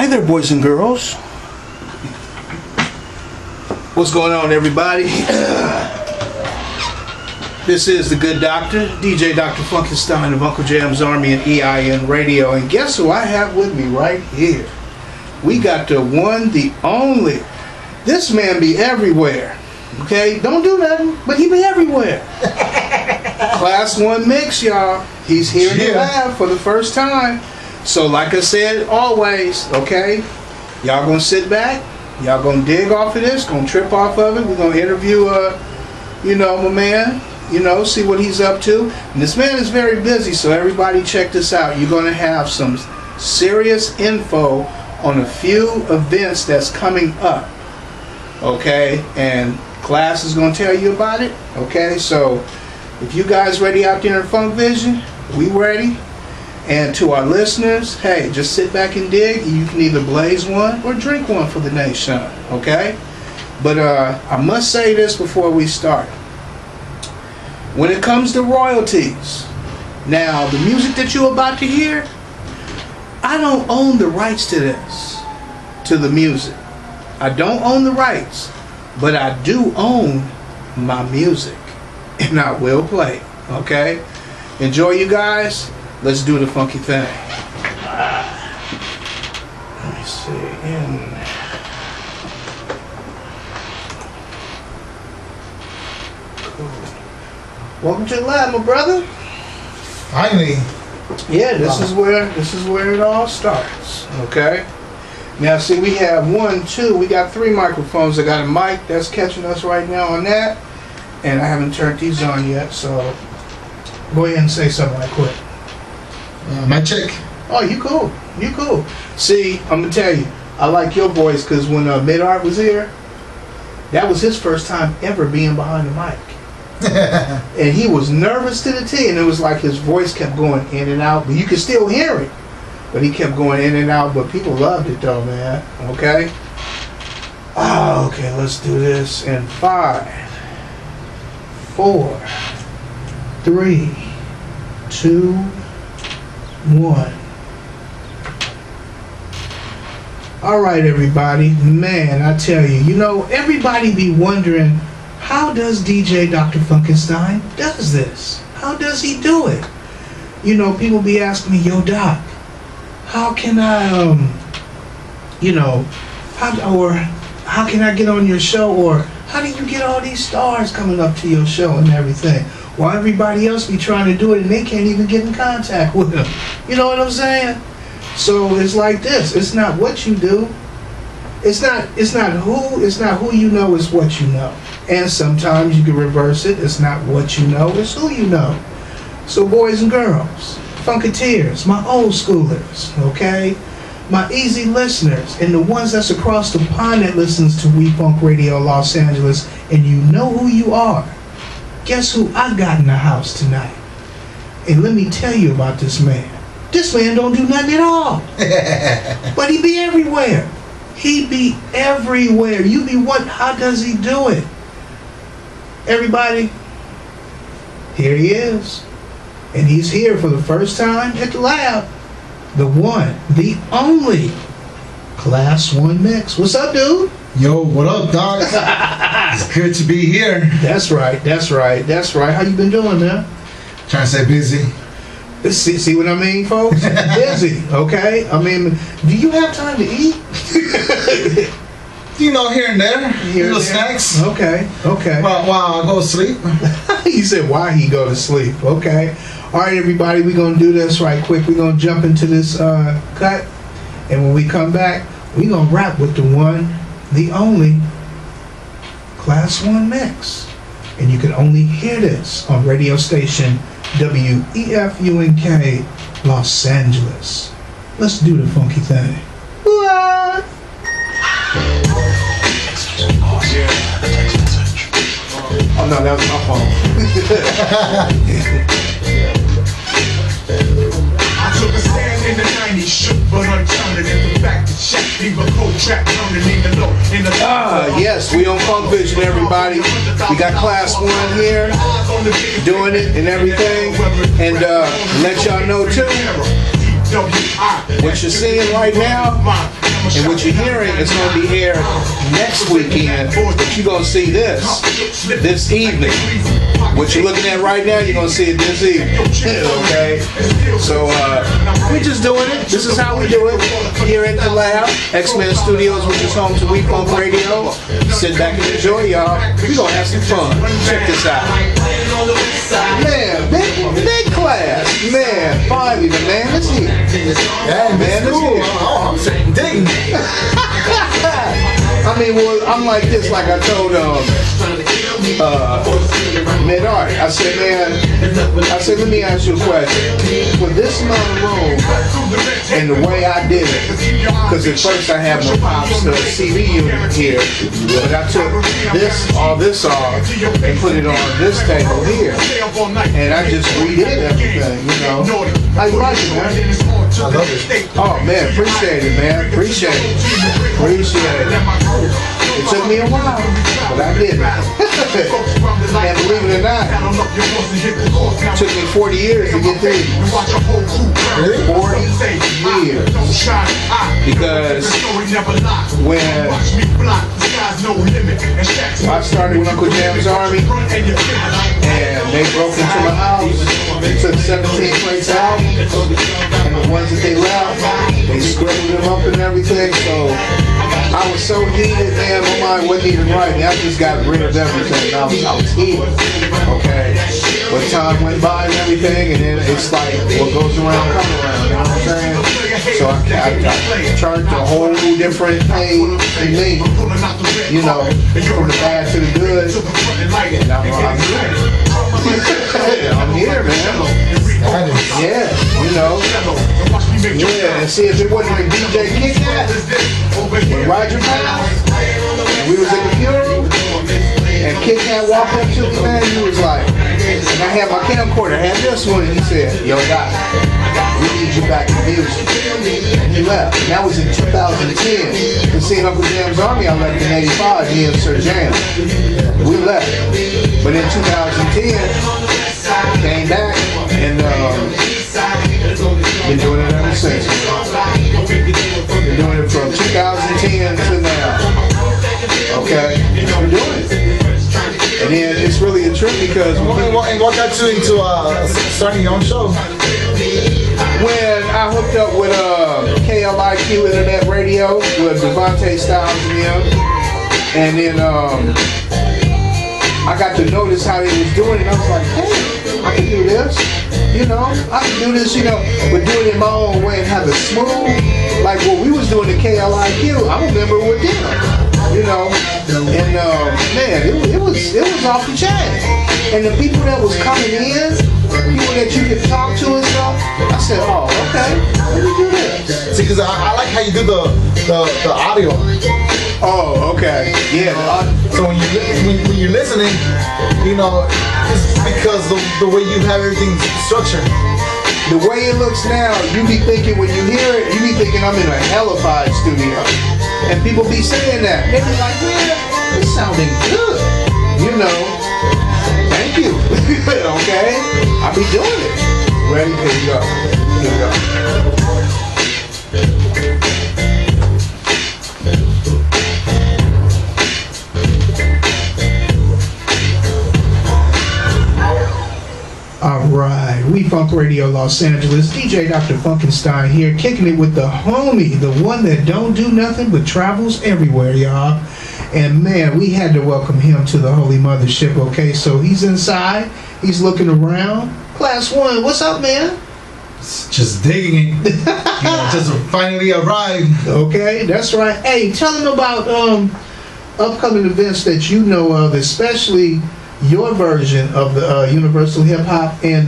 Hi there, boys and girls. What's going on, everybody? This is the Good Doctor, DJ Dr. Funkenstein of Uncle Jam's Army and EIN Radio. And guess who I have with me right here? We got the one, the only. This man be everywhere. Okay? Don't do nothing, but he be everywhere. Class 1 mix, y'all. He's here in the lab for the first time. So like I said, always, okay? Y'all gonna sit back. Y'all gonna dig off of this, gonna trip off of it. We're gonna interview, my man, see what he's up to. And this man is very busy, so everybody check this out. You're gonna have some serious info on a few events that's coming up, okay? And Class is gonna tell you about it, okay? So if you guys ready out there in Funk Vision, we ready. And to our listeners, hey, just sit back and dig. You can either blaze one or drink one for the nation, okay? But I must say this before we start. When it comes to royalties, now the music that you're about to hear, I don't own the rights to this, to the music. I don't own the rights, but I do own my music, and I will play, okay? Enjoy, you guys. Let's do the funky thing. Let me see. Cool. Welcome to the lab, my brother. Finally. Yeah, this is where it all starts. Okay. Now, see, we have we got 3 microphones. I got a mic that's catching us right now on that, and I haven't turned these on yet. So, go ahead and say something right quick. My check. Oh, you cool. You cool. See, I'm going to tell you, I like your voice because when Mid-Art was here, that was his first time ever being behind the mic. And he was nervous to the T, and it was like his voice kept going in and out, but you could still hear it. But he kept going in and out, but people loved it though, man. Okay? Oh, okay, let's do this in 5, 4, 3, 2, 1. All right, everybody. Man, I tell you, everybody be wondering, how does DJ Dr. Funkenstein does this? How does he do it? People be asking me, yo, Doc, how can I, how can I get on your show? Or how do you get all these stars coming up to your show and everything? While everybody else be trying to do it and they can't even get in contact with them. You know what I'm saying? So it's like this. It's not what you do. It's not who you know, it's what you know. And sometimes you can reverse it. It's not what you know, it's who you know. So boys and girls, Funketeers, my old schoolers, okay? My easy listeners, and the ones that's across the pond that listens to We Funk Radio Los Angeles, and you know who you are. Guess who I got in the house tonight? And let me tell you about this man. This man don't do nothing at all. But he be everywhere. He be everywhere. You be what? How does he do it? Everybody, here he is. And he's here for the first time at the lab. The one, the only Class 1 mix. What's up, dude? Yo, what up, Doc? It's good to be here. That's right. How you been doing, man? Trying to stay busy. See what I mean, folks? Busy, okay? I mean, do you have time to eat? Here and there. Little snacks. Okay. While I go to sleep. He said, why he go to sleep? Okay. All right, everybody, we're going to do this right quick. We're going to jump into this cut. And when we come back, we're going to wrap with the one, the only Class 1 mix. And you can only hear this on radio station WEFUNK Los Angeles. Let's do the funky thing. What? Oh no, that was my phone. I took a stand in the 90s, shook but uncounted, and the fact that Shaq leave a cold track counted in the low. Yes, we on Funk Vision, everybody. We got Class 1 here, doing it and everything. And let y'all know too, what you're seeing right now and what you're hearing is going to be aired next weekend, but you're going to see this evening. What you're looking at right now, you're going to see it this evening. Okay? So, we're just doing it. This is how we do it here at the lab, X-Men Studios, which is home to We Funk Radio. Sit back and enjoy, y'all. We're going to have some fun. Check this out. Man, big class. Man, finally, the man is here. Yeah, Man is here. Oh, I'm saying digging. I mean, well, I'm like this, like I told Mid-Art. I said, let me ask you a question. For this amount of room and the way I did it, because at first I had my Pop's CD unit here, but I took all this off and put it on this table here, and I just redid everything, you know. How you like it, man? I love it. Oh man, appreciate it, man. Appreciate it. It took me a while, but I did it. And believe it or not, it took me 40 years to get through. Really? 40 years. Because when I started with Uncle Jam's Army, and they broke into my house, they took 17 plates out, and the ones that they left, they scribbled them up and everything, so I was so heated, man, my mind wasn't even right. I just got rid of everything. I was heated, okay? But time went by and everything, and then it's like, what goes around comes around, you know what I'm saying? So I turned to a whole different page in me, you know, from the bad to the good, and I'm here, man. Yeah, you know. Yeah, and see, if it wasn't the DJ Kit Kat, when Roger passed, and we was at the funeral, and Kit Kat walked up to me, man, he was like, and I had my camcorder, I had this one, and he said, yo, Doc, we need you back in music. And he left, and that was in 2010. And seeing Uncle Jam's Army, I left in 85, me and Sir Jam. We left. But in 2010, came back, and been doing it ever since. Been doing it from 2010 to now. Okay? Been doing it. And then it's really a trip because And what got you into starting your own show? when I hooked up with KLIQ Internet Radio with Devontae Styles and them, and then I got to notice how they was doing it. I was like, hey, I can do this. You know, I can do this, you know, but do it in my own way and have it smooth. Like what we was doing at KLIQ, I remember with them, you know, and man, it was off the chain. And the people that was coming in, people that you could talk to and stuff, I said, oh, okay, let me do this. See, because I like how you do the audio. Oh, okay, yeah. So when you're listening, you know, it's because the way you have everything structured. The way it looks now, you be thinking when you hear it, you be thinking I'm in a hellified studio. And people be saying that. They be like, man, it's sounding good. You know, thank you. Okay? I be doing it. Ready? Here you go. Here you go. Alright, We Funk Radio Los Angeles, DJ Dr. Funkenstein here, kicking it with the homie, the one that don't do nothing but travels everywhere, y'all. And man, we had to welcome him to the Holy Mothership, okay? So he's inside, he's looking around. Class 1, what's up, man? Just digging it. You know, just finally arrived. Okay, that's right. Hey, tell him about upcoming events that you know of, especially your version of the Universal Hip Hop and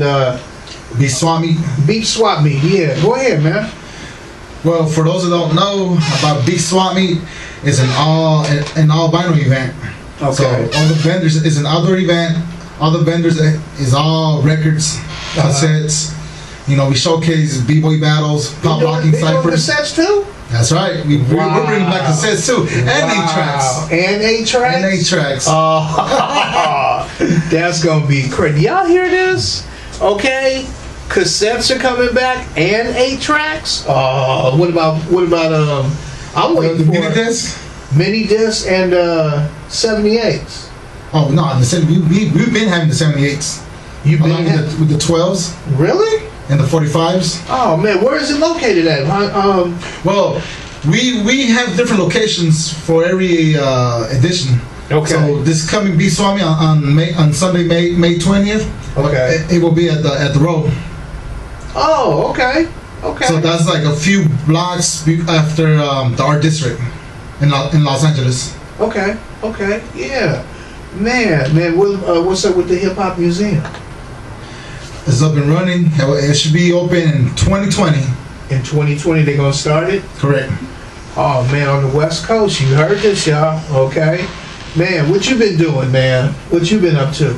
Beat Swap Meet. Beat Swap Meet. Yeah, go ahead, man. Well, for those that don't know about Beat Swap Meet, is an all vinyl event. Okay. So all the vendors is an outdoor event. All the vendors is all records, cassettes. You know, we showcase b-boy battles, pop locking ciphers. Cassettes too? That's right. We're bringing back cassettes too, and 8-tracks. And 8-tracks. And 8-tracks. Oh, that's gonna be crazy. Y'all hear this? Okay. cassettes are coming back and 8 tracks. Oh, what about I'm waiting The for mini disc? mini disc and 78s. Oh no, we've been having the 78s. You've been along with the 12s really? and the 45s. Oh man, where is it located at? Well, we have different locations for every edition. Okay. So this coming Be Swami on Sunday, May 20th. Okay. It will be at the Row. Oh, okay. Okay. So that's like a few blocks after the Art District in Los Angeles. Okay. Okay. Yeah. Man. What's up with the Hip Hop Museum? It's up and running. It should be open in 2020. In 2020, they're gonna start it. Correct. Oh man, on the West Coast, you heard this, y'all. Okay. Man, what you been doing, man? What you been up to?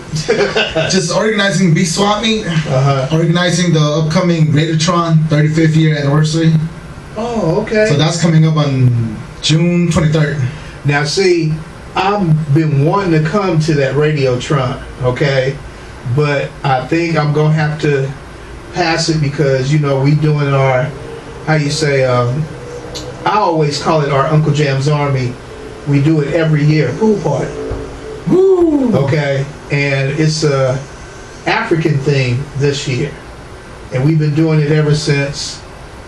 Just organizing Be Swap Meet. Organizing the upcoming Ratatron 35th year anniversary. Oh, okay. So that's coming up on June 23rd. Now, see, I've been wanting to come to that Radiotron, okay? But I think I'm going to have to pass it because, you know, we doing our, how you say, I always call it our Uncle Jam's Army. We do it every year, pool party. Woo! Okay? And it's a African thing this year. And we've been doing it ever since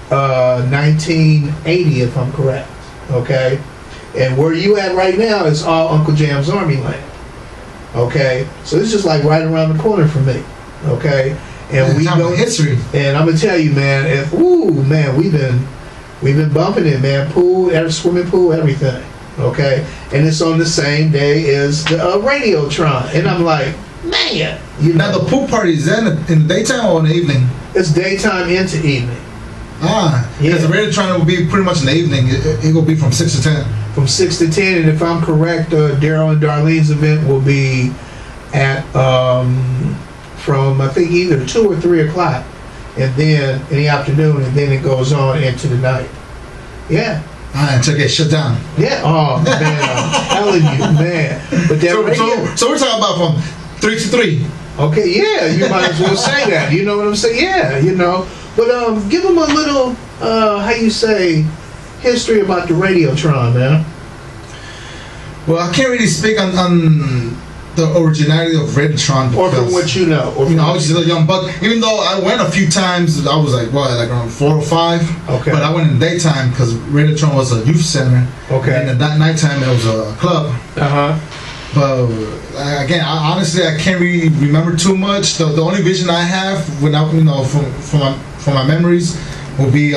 1980, if I'm correct. Okay? And where you at right now is all Uncle Jam's Army land. Okay? So it's just like right around the corner from me. Okay? And we go history. And I'm gonna tell you, man, we've been bumping it, man. Pool, swimming pool, everything. Okay? And it's on the same day as the Radiotron. And I'm like, man, you know. Now the pool party, is that in the daytime or in the evening? It's daytime into evening. Yeah. Because the Radiotron will be pretty much in the evening. It will be from 6 to 10. From 6 to 10, and if I'm correct, Daryl and Darlene's event will be at from I think either 2 or 3 o'clock, and then in the afternoon, and then it goes on into the night. Yeah. Until it get shut down. Yeah. Oh man, I'm telling you, man. But that so we're talking about from 3 to 3. Okay. Yeah, you might as well say that. You know what I'm saying? Yeah. You know. But give them a little how you say history about the Radiotron, man. Well, I can't really speak on the originality of Radiotron. Or from what you know. Or I was just a young buck. Even though I went a few times, I was like around 4 or 5. Okay. But I went in the daytime because Radiotron was a youth center. Okay. And at that nighttime, it was a club. But again, honestly, I can't really remember too much. The only vision I have, without from my memories, will be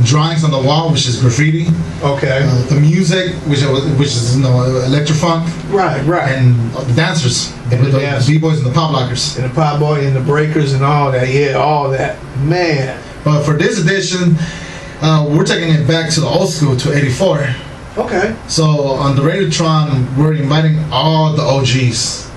drawings on the wall, which is graffiti. Okay. The music, which is electrofunk. Right. And the dancers, the b-boys and the pop lockers. And the pop boy and the breakers and all that. Yeah, all that. Man. But for this edition, we're taking it back to the old school, to 84. Okay. So on the Radiotron, we're inviting all the OGs.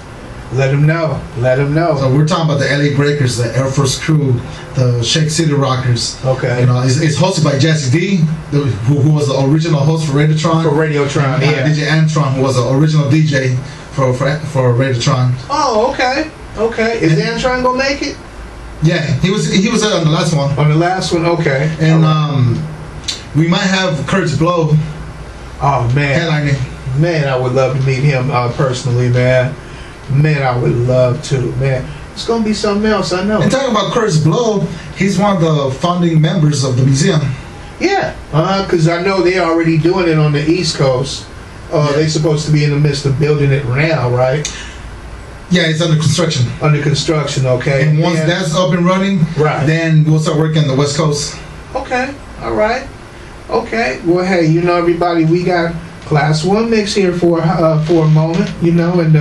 Let them know. Let them know. So we're talking about the LA Breakers, the Air Force Crew, the Shake City Rockers. Okay. You know, it's hosted by Jesse D, who was the original host for Radiotron. For Radiotron, yeah. DJ Antron, who was the original DJ for Radiotron. Oh, okay. Okay. Is Antron gonna make it? Yeah, he was there on the last one. On the last one, okay. And we might have Kurt's Blow. Oh man. Headlining. Man, I would love to meet him personally, man. Man, I would love to, man. It's gonna be something else, I know. And talking about Kurt's Blow, he's one of the founding members of the museum. Yeah, because I know they're already doing it on the East Coast. They're supposed to be in the midst of building it now, right? Yeah, it's under construction. Under construction, okay. And once that's up and running, right, then we'll start working on the West Coast. Okay, all right. Okay, well, hey, you know, everybody, we got Class 1 mix here for a moment, you know, and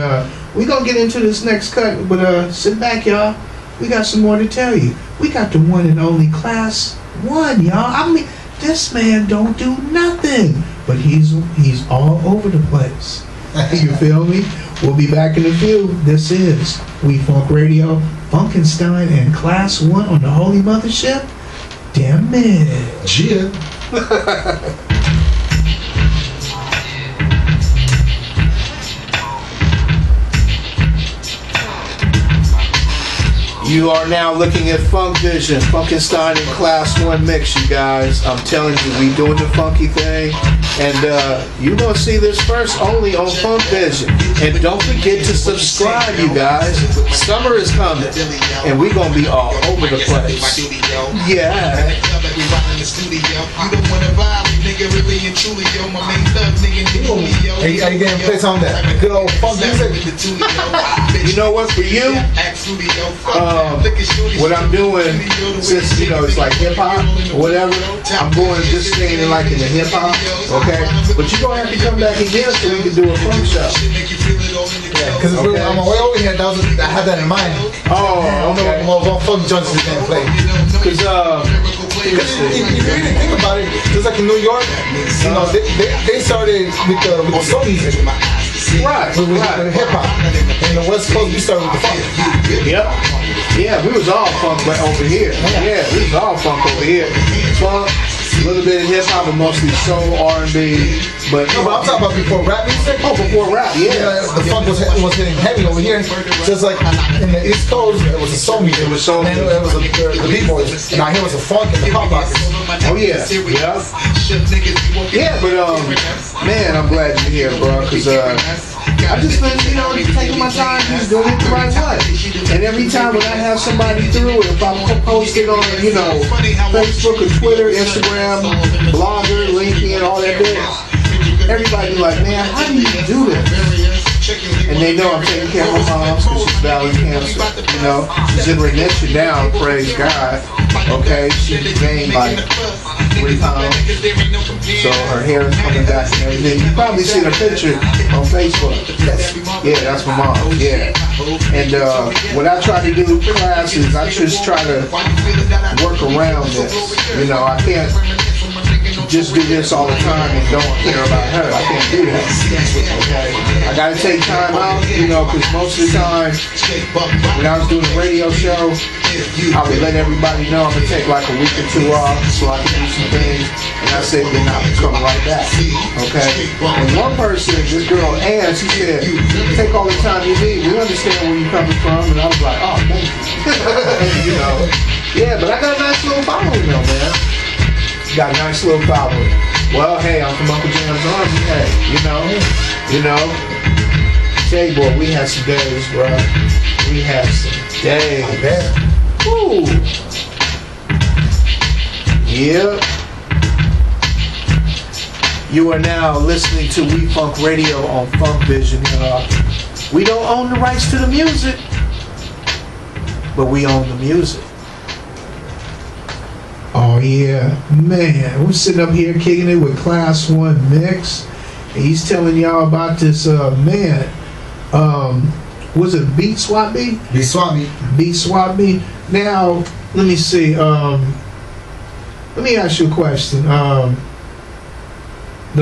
we're going to get into this next cut, but sit back, y'all. We got some more to tell you. We got the one and only Class 1, y'all. I mean, this man don't do nothing, but he's all over the place. You feel me? We'll be back in a few. This is We Funk Radio, Funkenstein, and Class 1 on the Holy Mothership. Damn it. Yeah. You are now looking at Funk Vision, Funkenstein and Class 1 mix, you guys. I'm telling you, we doing the funky thing. And you're going to see this first only on Funk Vision. And don't forget to subscribe, you guys. Summer is coming, and we're going to be all over the place. Yeah. Are you going to play some of that good old funk music? You know what, for you, what I'm doing, since, you know, it's like hip-hop or whatever, I'm going just staying like in the hip-hop, okay? But you're going to have to come back again so we can do a funk show. Yeah, because on my way over here, I had that in mind. Oh, I don't know what funk joints we can play. Because, if you really think about it, just like in New York, you know, they started with the soul music. Right, with hip hop. And the West Coast, we started with the funk. Yep. Yeah, we was all funk right over here. Yeah, we was all funk over here. Funk, a little bit of hip hop, but mostly soul, R&B. But I'm talking about before rap music. Oh, before rap, yeah. The funk was hitting heavy over here. Just like in the East Coast, it was a soul music. It was soul music. And it was the B-boys. And out here was the funk and the pop rockers. Oh yeah, yeah. Yeah, but man, I'm glad you're here, bro. Cause I just been, you know, taking my time, just doing it the right way. And every time when I have somebody through it, if I post it on, you know, Facebook or Twitter, Instagram, Blogger, LinkedIn, all that bit, everybody like, man, how do you do this? And they know I'm taking care of my mom because she's battling cancer. You know, she's in remission now, praise God. Okay, she gained like 3 pounds. So her hair is coming back and everything. You probably seen a picture on Facebook. Yeah, that's my mom. Yeah. And what I try to do with class is I just try to work around this. You know, I can't just do this all the time and don't care about her. I can't do that. Okay? I gotta take time out, you know, because most of the time when I was doing a radio show, I would let everybody know I'm gonna take like a week or 2 off so I can do some things. And I said, then I'll come right back. Okay? And one person, this girl Ann, she said, take all the time you need. We understand where you're coming from. And I was like, oh, thank you. You know? Yeah, but I got a nice little following though, man. Got a nice little following. Well, hey, I'm from Uncle Jam's Army. Hey, you know. Say, boy, we had some days, bro. We had some days. I bet. Woo. Yep. You are now listening to We Funk Radio on Funk Vision. We don't own the rights to the music, but we own the music. Oh yeah, man, we're sitting up here kicking it with Class 1 Mix, and he's telling y'all about this man. Was it Beat Swap Me? Beat Swap Me. Beat Swap Me. Now, let me see. Let me ask you a question. The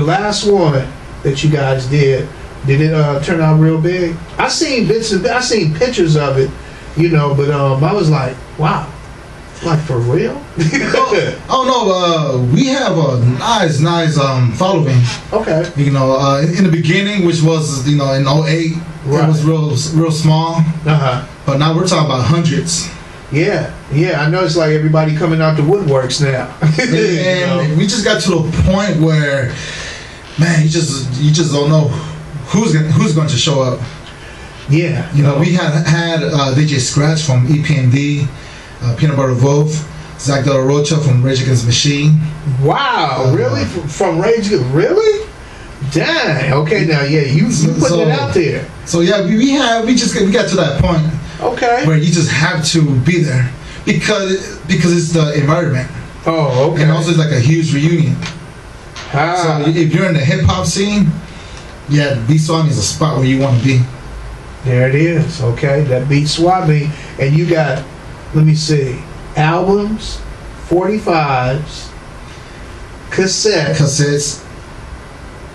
last one that you guys did it turn out real big? I seen pictures of it, you know, but I was like, wow. Like for real? Oh no, we have a nice following. Okay. You know, in the beginning, which was, you know, in 08, right. It was real small. But now we're talking about hundreds. Yeah, I know it's like everybody coming out the woodworks now. And we just got to the point where, man, you just don't know who's going to show up. Yeah. You know, we had DJ Scratch from EPMD. Peanut Butter Wolf, Zach De La Rocha from Rage Against the Machine. Wow, really? From Rage Against, really? Dang. Okay, now you putting it out there. So yeah, we got to that point. Okay. Where you just have to be there because it's the environment. Oh, okay. And also it's like a huge reunion. So if you're in the hip hop scene, yeah, Beat Swap Me is a spot where you want to be. There it is. Okay, that Beat Swap Me, and you got. Let me see. Albums, 45s, cassettes,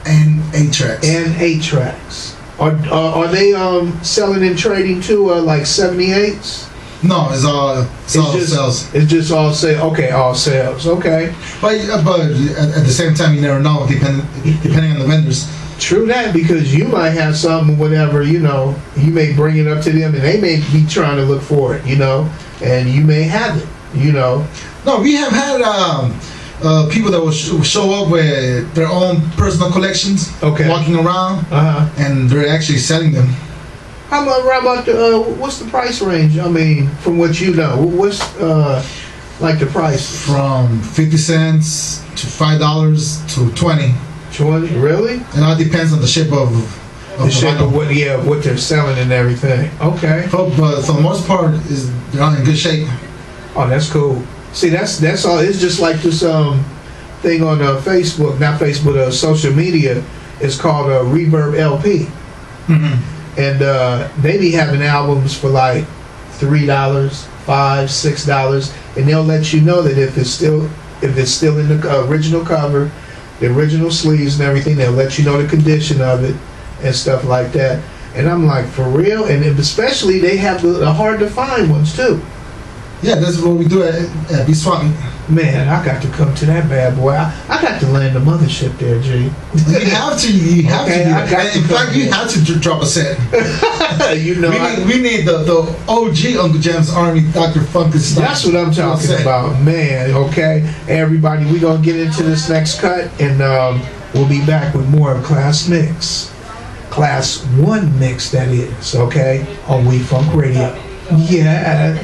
and 8-tracks. And 8-tracks. Are they selling and trading too? Like 78s? No, it's all sales. It's just all sales. Okay, all sales. Okay. But at the same time, you never know, depending on the vendors. True that, because you might have something, whatever, you know, you may bring it up to them and they may be trying to look for it, you know. and you may have it. You know. No, we have had people that will show up with their own personal collections, walking around, and they're actually selling them. How about the what's the price range? I mean, from what you know, what's like the price? From 50 cents to $5 to 20. 20, really? And all depends on the shape of the shape of what they're selling and everything. Okay. But for the most part, they're all in good shape. Oh, that's cool. See, that's all. It's just like this thing on Facebook, not Facebook, social media. It's called a Reverb LP, and they be having albums for like $3, $5, $6, and they'll let you know that if it's still in the original cover, the original sleeves and everything, they'll let you know the condition of it and stuff like that. And I'm like, for real? And especially they have the hard to find ones too. Yeah, that's what we do at B-Swap. Man, I got to come to that bad boy. I got to land the mothership there, G. You have to. You have to. In fact, you have to drop a set. You know, we need the OG Uncle Jam's Army, Dr. Funkenstein. That's what I'm talking about, man. Okay, everybody, we gonna get into this next cut, and we'll be back with more of Class Mix, Class 1 Mix, that is. Okay, on We Funk Radio. Yeah.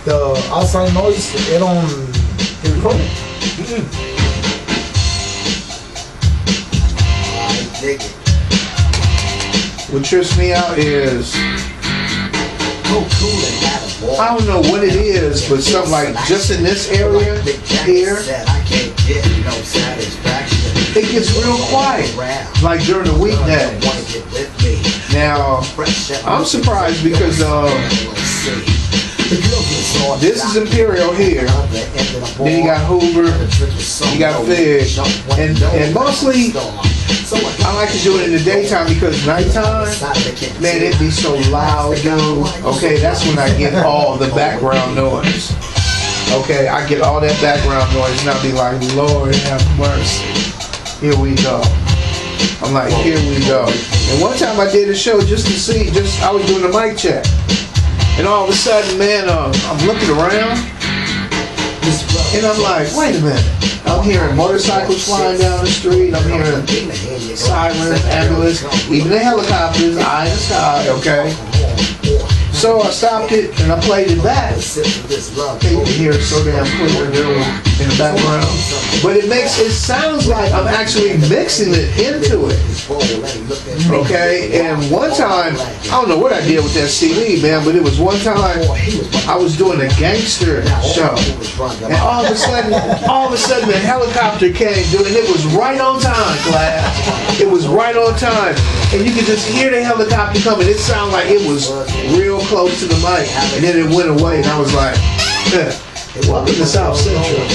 The outside noise, it don't record it. I dig it. What trips me out is, I don't know what it is, but something like just in this area here, it gets real quiet, like during the weekdays. Now, I'm surprised because this is Imperial here, then you got Hoover, you got Fig, and mostly I like to do it in the daytime because nighttime, man, it be so loud, dude. Okay, that's when I get all the background noise. Okay, I get all that background noise and I'll be like, Lord have mercy. Here we go. I'm like, here we go. And one time I did a show just to see, I was doing a mic check. And all of a sudden, man, I'm looking around, and I'm like, wait a minute. I'm hearing motorcycles flying down the street. I'm hearing sirens, ambulance, even the helicopters, eye in the sky, okay? So I stopped it, and I played it back. Okay, you can hear it so damn clear in the background. But it sounds like I'm actually mixing it into it. Okay, and one time, I don't know what I did with that CD, man, but it was one time I was doing a gangster show, and all of a sudden the helicopter came, dude, and it was right on time, Class. It was right on time, and you could just hear the helicopter coming. It sounded like it was real close to the mic, and then it went away, and I was like, welcome to South Central.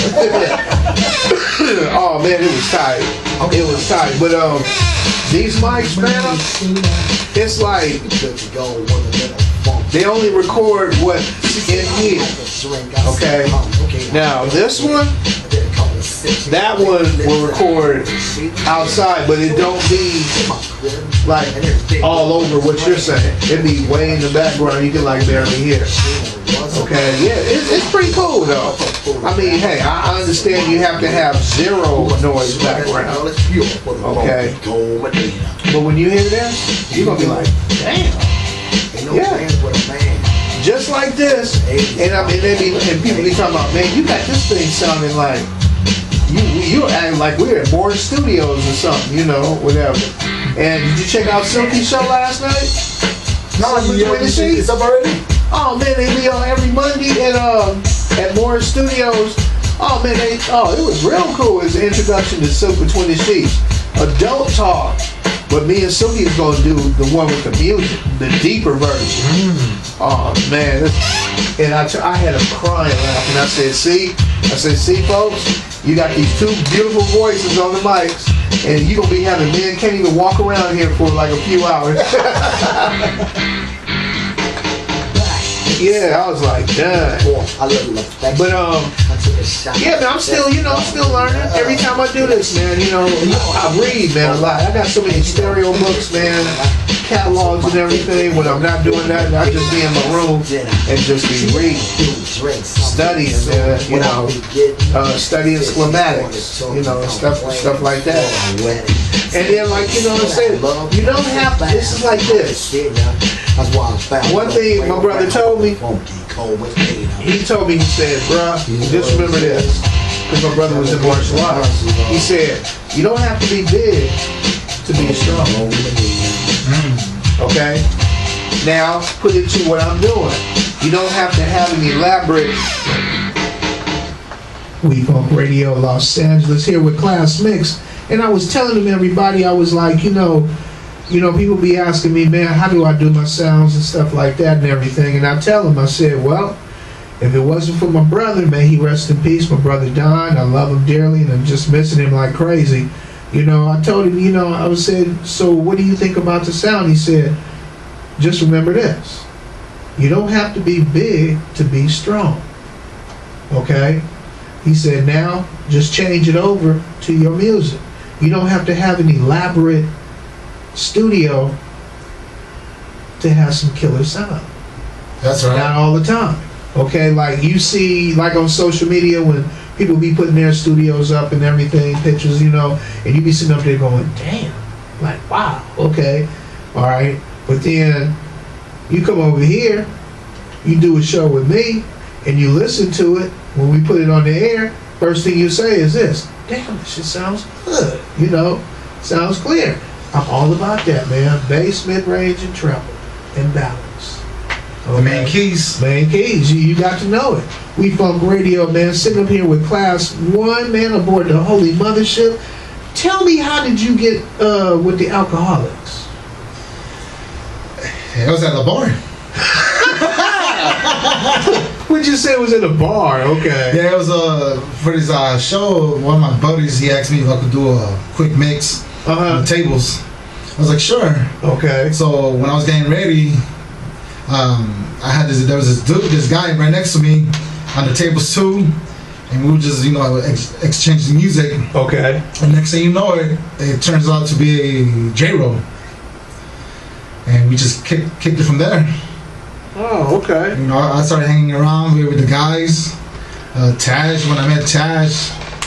Oh man, it was tight. It was tight. But these mics, man, it's like they only record what's in here. Okay. Now this one, that one will record outside, but it don't be like all over what you're saying. It be way in the background. You can like barely hear. Okay, yeah, it's pretty cool though. I mean, hey, I understand you have to have zero noise background. Okay, but when you hear this, you're gonna be like, damn, yeah, just like this. And I mean, and people be talking about, man, you got this thing sounding like you're acting like we're at Board Studios or something, you know, whatever. And did you check out Silky's show last night? No, it's up already. Oh man, they be on every Monday at Morris Studios. Oh man, it was real cool. It's an introduction to Silk Between the Sheets. Adult talk. But me and Silky is gonna do the one with the music, the deeper version. Oh man, and I had a crying laughing. I said, see folks, you got these two beautiful voices on the mics, and you gonna be having men can't even walk around here for like a few hours. Yeah, I was like, done. But yeah, man, I'm still, you know, I'm still learning. Every time I do this, man, you know, I read, man, a lot. I got so many stereo books, man, catalogs and everything. When I'm not doing that, I just be in my room and just be reading, studying, you know, studying schematics, you know, stuff like that. And then, like, you know what I'm saying, you don't have to, this is like this. One thing my brother told me, he told me, he said, bruh, just remember this, because my brother was in martial arts. He said, you don't have to be big to be strong. Okay? Now, put it to what I'm doing. You don't have to have an elaborate... We Funk Radio Los Angeles here with Class Mix. And I was telling them, everybody, I was like, you know, people be asking me, man, how do I do my sounds and stuff like that and everything. And I tell them, I said, well, if it wasn't for my brother, may he rest in peace, my brother Don, I love him dearly and I'm just missing him like crazy. You know, I told him, you know, I was saying, so what do you think about the sound? He said, just remember this. You don't have to be big to be strong. Okay? He said, now just change it over to your music. You don't have to have an elaborate studio to have some killer sound. That's right. Not all the time. Okay, like you see, like on social media when people be putting their studios up and everything, pictures, you know, and you be sitting up there going, damn, like, wow, okay, all right. But then you come over here, you do a show with me, and you listen to it. When we put it on the air, first thing you say is this, damn, this shit sounds good, you know, sounds clear. I'm all about that, man. Bass, mid-range, and treble, and balance. Okay. The main keys. Main keys. You got to know it. We Funk Radio, man. Sitting up here with Class 1, man, aboard the Holy Mothership. Tell me, how did you get with the Alcoholics? It was at the bar. What'd you say it was in a bar? Okay. Yeah, it was for this show. One of my buddies, he asked me if I could do a quick mix on the tables. I was like, sure. Okay. So when I was getting ready, I had there was this guy right next to me on the tables too, and we were just, you know, exchanging music. Okay. And next thing you know, it turns out to be a J-Roll, and we just kicked it from there. Oh, okay. You know, I started hanging around with the guys. Taj, when I met Taj,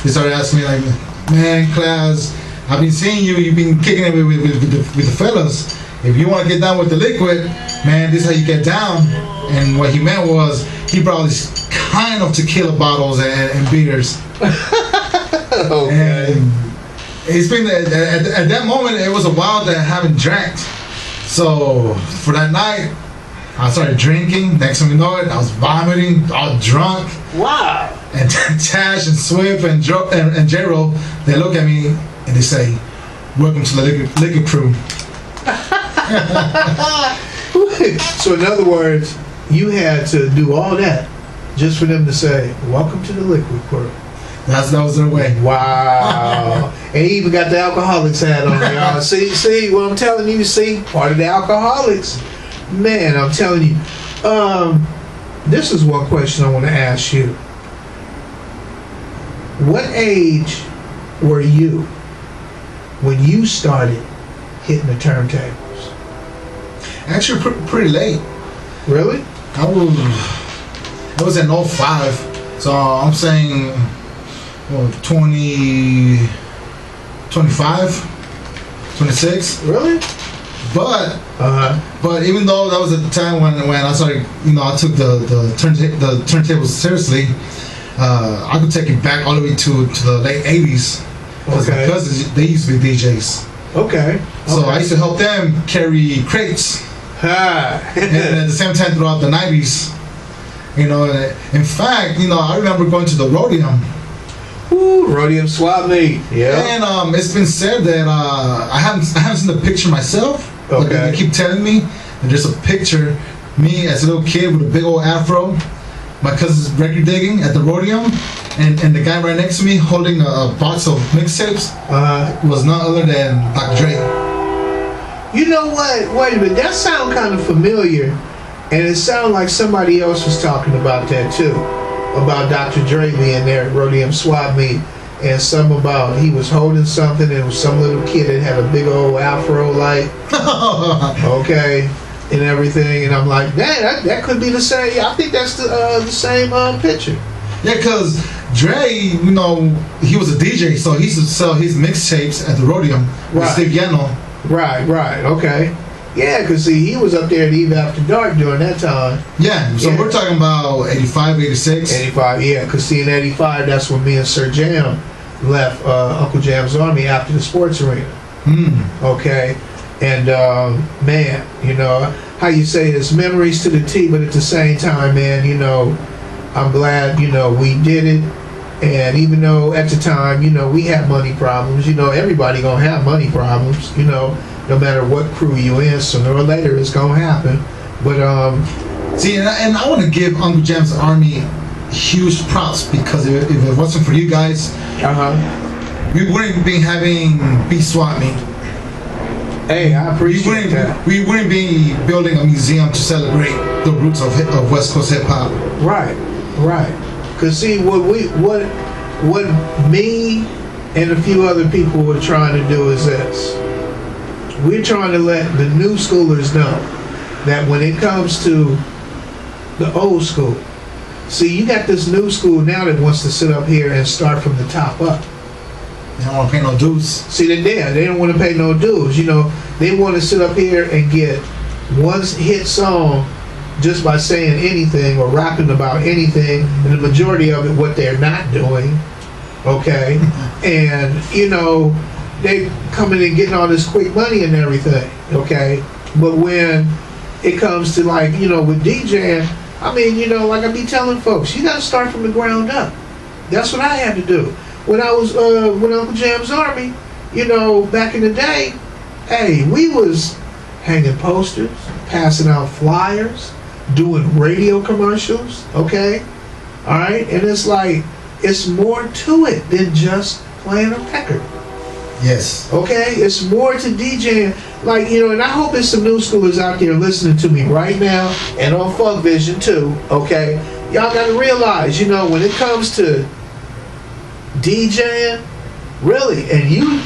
he started asking me like, man, Class, I've been seeing you. You've been kicking it with the fellas. If you want to get down with the liquid, man, this is how you get down. And what he meant was he brought these kind of tequila bottles and beers. Okay. And it's been at that moment, it was a while that I haven't drank. So for that night, I started drinking. Next thing you know it, I was vomiting, all drunk. Wow. And Tash and Swift and J-Roll, they look at me and they say, welcome to the liquor crew. So in other words, you had to do all that just for them to say, welcome to the liquid crew. That was their way. Wow. And he even got the Alcoholics hat on, y'all. See what I'm telling you? See, part of the Alcoholics. Man, I'm telling you. This is one question I want to ask you. What age were you when you started hitting the turntables? Actually, pretty late. Really? It was in 05. So I'm saying, 20, 25, 26. Really? But even though that was at the time when I started, you know, I took the turntables seriously, I could take it back all the way to the late 80s. Okay. Because they used to be DJs. Okay. So I used to help them carry crates. And at the same time throughout the 90s, you know, in fact, you know, I remember going to the Rhodium. Ooh, Rhodium swap meet. Yeah. And it's been said that I haven't seen the picture myself. Okay. But they keep telling me that there's a picture, me as a little kid with a big old afro, my cousin's record digging at the Rhodium, and the guy right next to me holding a box of mixtapes was none other than Dr. Dre. You know what? Wait a minute. That sounds kind of familiar. And it sounded like somebody else was talking about that too, about Dr. Dre being there at Rhodium Swap Meet, and some about he was holding something and it was some little kid that had a big old afro like, okay, and everything. And I'm like, dang, that could be the same. I think that's the same picture. Yeah, because Dre, you know, he was a DJ, so he used to sell his mixtapes at the Rhodium with Steve Yano. Right, okay. Yeah, because see, he was up there at Eve After Dark during that time. Yeah, so we're talking about 85, 86. 85, yeah, because see, in 85, that's when me and Sir Jam left Uncle Jam's Army after the sports arena. Okay, and man, you know, how you say it's memories to the T, but at the same time, man, you know, I'm glad, you know, we did it. And even though at the time, you know, we had money problems, you know, everybody gonna have money problems, you know, no matter what crew you in, sooner or later it's gonna happen. But see, and I want to give Uncle Jam's Army huge props, because if it wasn't for you guys, we wouldn't be having Beat Swap Meet. Hey, I appreciate that. We wouldn't be building a museum to celebrate the roots of West Coast hip hop. Right. Cause see, what me and a few other people were trying to do is this. We're trying to let the new schoolers know that when it comes to the old school, see, you got this new school now that wants to sit up here and start from the top up. They don't want to pay no dues. See, they're there. They don't want to pay no dues. You know, they want to sit up here and get one hit song just by saying anything or rapping about anything, and the majority of it what they're not doing, okay? And, you know, they coming and getting all this quick money and everything, okay? But when it comes to, like, you know, with DJing, I mean, you know, like I be telling folks, you gotta start from the ground up. That's what I had to do. When I was with Uncle Jam's Army, you know, back in the day, hey, we was hanging posters, passing out flyers, doing radio commercials, okay? All right? And it's like, it's more to it than just playing a record. Yes. Okay? It's more to DJing. Like, you know, and I hope there's some new schoolers out there listening to me right now, and on Funk Vision too, okay? Y'all gotta realize, you know, when it comes to DJing, really, and you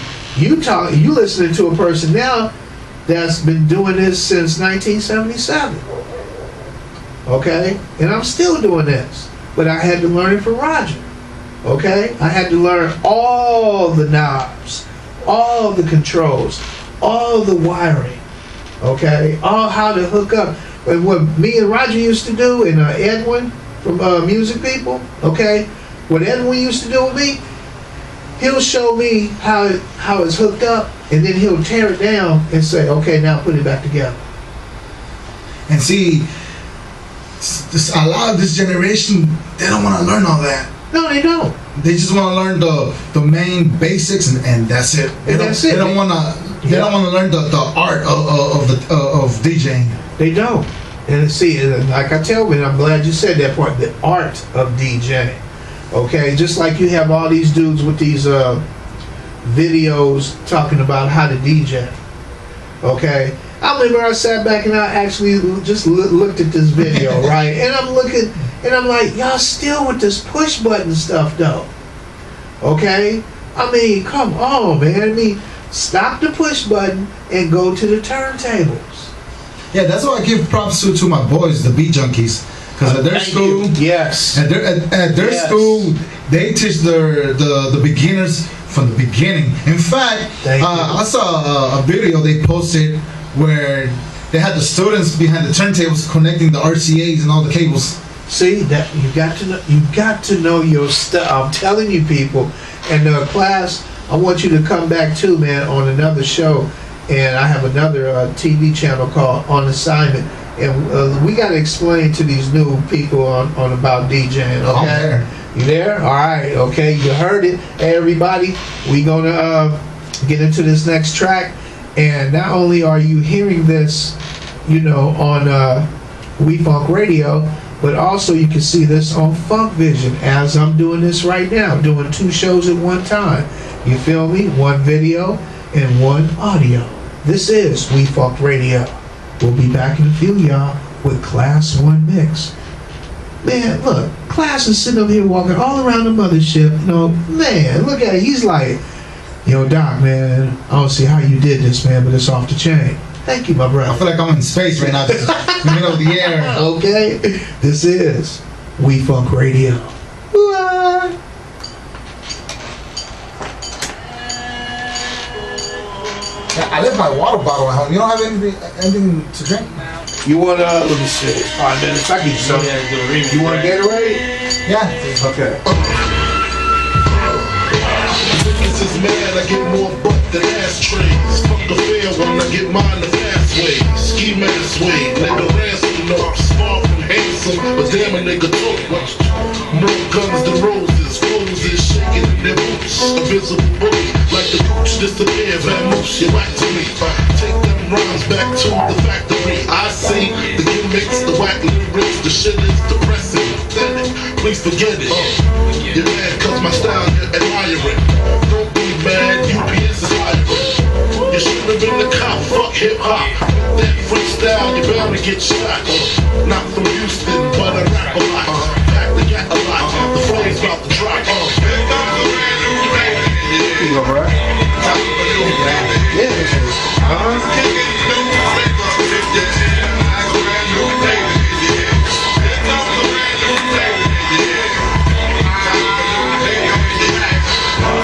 listening to a person now that's been doing this since 1977. Okay? And I'm still doing this. But I had to learn it from Roger. Okay? I had to learn all the knobs, all the controls, all the wiring. Okay? All how to hook up. And what me and Roger used to do, and Edwin from Music People, okay? What Edwin used to do with me, he'll show me how it's hooked up, and then he'll tear it down and say, okay, now put it back together. And see, a lot of this generation, they don't want to learn all that. No, they don't. They just want to learn the main basics, and that's it. They don't want to. They don't want to learn the art of DJing. They don't. And see, like I tell you, I'm glad you said that part. The art of DJing. Okay, just like you have all these dudes with these videos talking about how to DJ. Okay. I remember I sat back and I actually just looked at this video, right? And I'm looking, and I'm like, y'all still with this push button stuff, though. Okay? I mean, come on, man. I mean, stop the push button and go to the turntables. Yeah, that's why I give props to my boys, the beat junkies. Because at their school, yes, at their school, they teach the beginners from the beginning. In fact, I saw a video they posted where they had the students behind the turntables connecting the RCAs and all the cables. See, that you got to know your stuff. I'm telling you, people. And class, I want you to come back too, man, on another show. And I have another TV channel called On Assignment. And we got to explain to these new people on about DJing, okay? You there? All right, okay, you heard it. Hey, everybody, we going to get into this next track. And not only are you hearing this, you know, on We Funk Radio, but also you can see this on Funk Vision as I'm doing this right now, doing 2 shows at one time. You feel me? 1 video and 1 audio. This is We Funk Radio. We'll be back in a few, y'all. with Class 1 Mix. Man, look, Class is sitting up here walking all around the mothership. You know, man, look at it. He's like, yo, Doc, man, I don't see how you did this, man, but it's off the chain. Thank you, my brother. I feel like I'm in space right now, just in the middle of the air. Okay, this is We Funk Radio. I left my water bottle at home. You don't have anything to drink? You want let me see, 5 minutes. I get you something. You want a Gatorade? Yeah. Okay. This is mad, I get more butt than ashtrays. Fuck the fair when I get mine the fast way. Ski mask way, nigga ransom up. Far from handsome, but damn a nigga talk much. More guns than roses, roses shaking in their boots. A visible bully, like the gooch disappear, vamoose, you whack to me. Take them rhymes back to the factory. I see the gimmicks, the whack lyrics, the shit is depressing, pathetic. Please forget it. You're mad cause my style you're admiring. Don't be mad, UPS is hiring. You shouldn't have been the cop, fuck hip hop. That freestyle, you're bound to get shot. Not from Houston, but I rap a lot. Pack the gat a lot, the flame's about to drop. You go, bro. Yeah, this is.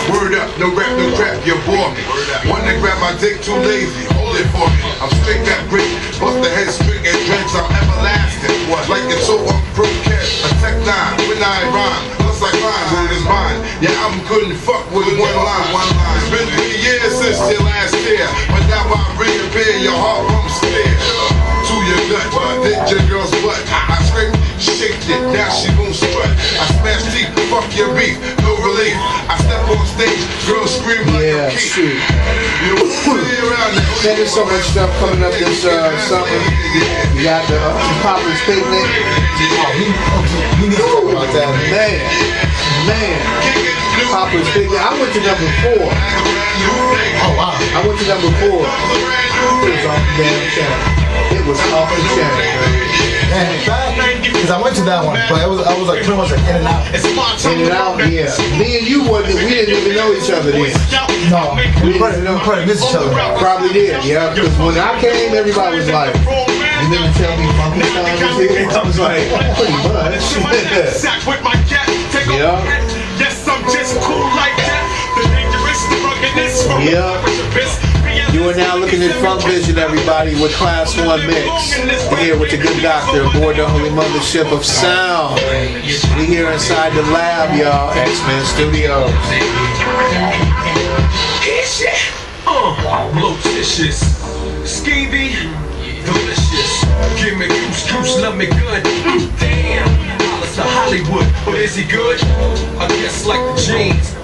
Word up, no rap, no crap, you bore me. One to grab my dick, too lazy, hold it for me. I'm straight that brick, bust the head string and dreads, I'm everlasting. Like it's so unprotected, a tech 9, when I rhyme, looks like mine, word is mine. Yeah, I couldn't fuck with one line. It's been 3 years since your last year, but now I reappear, your heart pumps clear. To your gut, did your girl's butt. I scraped, shaked it, now she won't strut. I smash teeth, fuck your beef, no relief. I step on stage, girls scream like a key. Shoot. You know, around that. Man, there's so much stuff coming up this summer. You got the Poppers Picnic. We need to talk about that. Man. Poppers Picnic. I went to number 4. Oh, wow. I went to number 4. It was off the damn channel. It was off the channel, man. Because I went to that one, but I was like pretty much like in and out. In and out, yeah. Me and you we didn't even know each other then. No, we probably missed each other. Probably did, yeah. Because when I came, everybody was like, you didn't tell me Funkenstein was here? I was like, pretty much. Yeah. Yes, I'm just cool like that. The dangerous, the ruggedness from Yeah. You are now looking at Funk Vision, everybody, with Class 1 Mix. We're here with the good doctor aboard the holy mothership of sound. We're here inside the lab, y'all. X-Men Studios. Blotitious, skeevy, delicious. Give me goose, love me good. Damn, Hollis to Hollywood, but is he good? I guess like the jeans.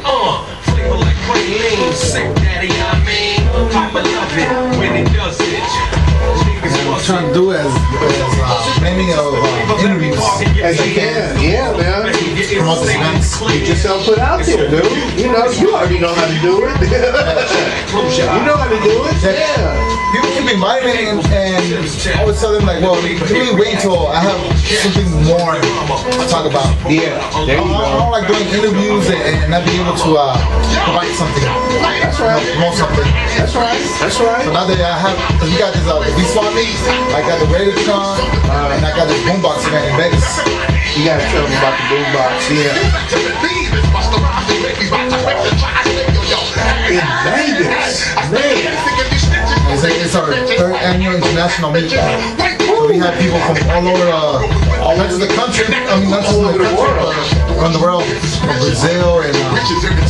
Flavor like praline. Sick daddy, I mean. Papa love it when he does it. I'm trying to do as many of interviews As you can, yeah, man. promote this events. Get yourself put out there, dude. You know, you already know how to do it. You know how to do it, yeah. People keep inviting me and I always tell them like, well, let me wait until I have something more to talk about. Yeah, there you I go. don't like doing interviews and not being able to provide something. That's right. Promote something. That's right. That's right. So now that I have, cause we got this V-Swap meet, I got the Radicon, and I got this boombox event in Vegas. You gotta tell me about the boombox, yeah. In Vegas, man. It's our 3rd annual international meet. So we have people from all over the country. I mean, not just All over the world. but around the world, from Brazil and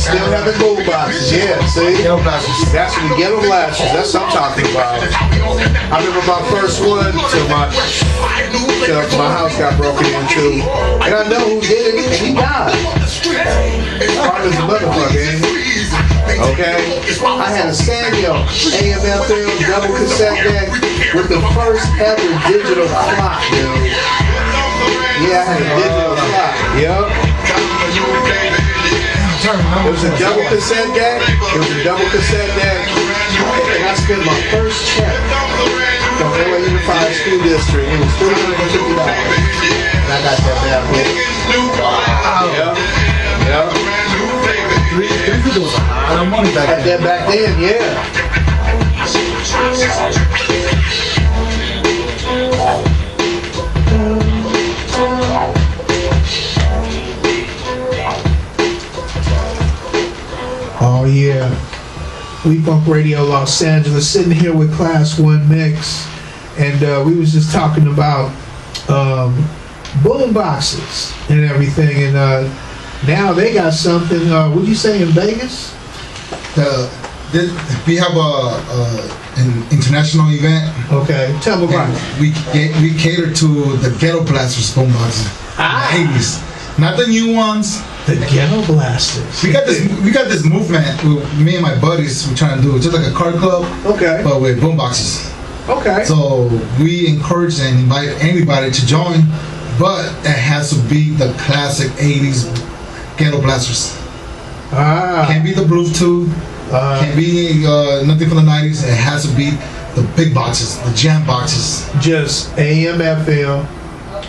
Still having boomboxes, yeah, see? ghetto blasters. That's the ghetto blasters, that's what I'm talking about. I remember my first one till my house got broken into. And I know who did it, and he died. Hard as a motherfucker, ain't he? Okay? I had a Sanyo AM/FM double cassette deck with the first ever digital clock, dude. Yeah, I had a digital clock, yup. It was a double cassette deck. And I spent my first check from LA Unified School District. It was $350. And I got that bad boy. Yeah. $350 was a lot of money back then. Back then, yeah. Oh yeah. We Funk Radio Los Angeles, sitting here with Class 1 Mix, and we was just talking about boom boxes and everything, and now they got something, what you say, in Vegas? We have an international event. Okay, tell me about it. We cater to the Ghetto Blasters boom boxes. Ah. The 80s. Not the new ones. The Ghetto Blasters. We got this movement with me and my buddies. We're trying to do just like a car club, Okay. but with boom boxes. Okay. So we encourage and invite anybody to join, but it has to be the classic 80s Ghetto Blasters. Can't be the Bluetooth. Can't be nothing from the 90s. It has to be the big boxes, the jam boxes. Just AM, FM,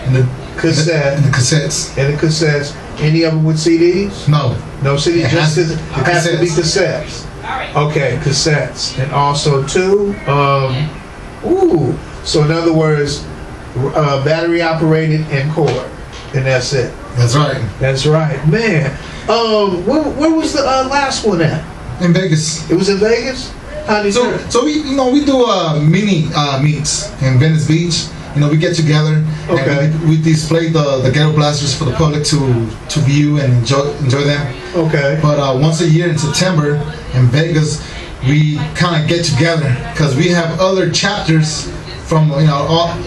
And the cassette, and the cassettes. and the cassettes. Any of them with CDs? No. No CDs. It Just has- it the has to be cassettes. cassettes. Okay, cassettes, and also too. So in other words, battery operated and cord, and that's it. That's right. That's right, man. Where was the last one at? In Vegas. It was in Vegas. How did you? So we do mini meets in Venice Beach. We get together Okay. and we display the Ghetto Blasters for the public to view and enjoy them. Okay. But once a year in September in Vegas, we kind of get together because we have other chapters from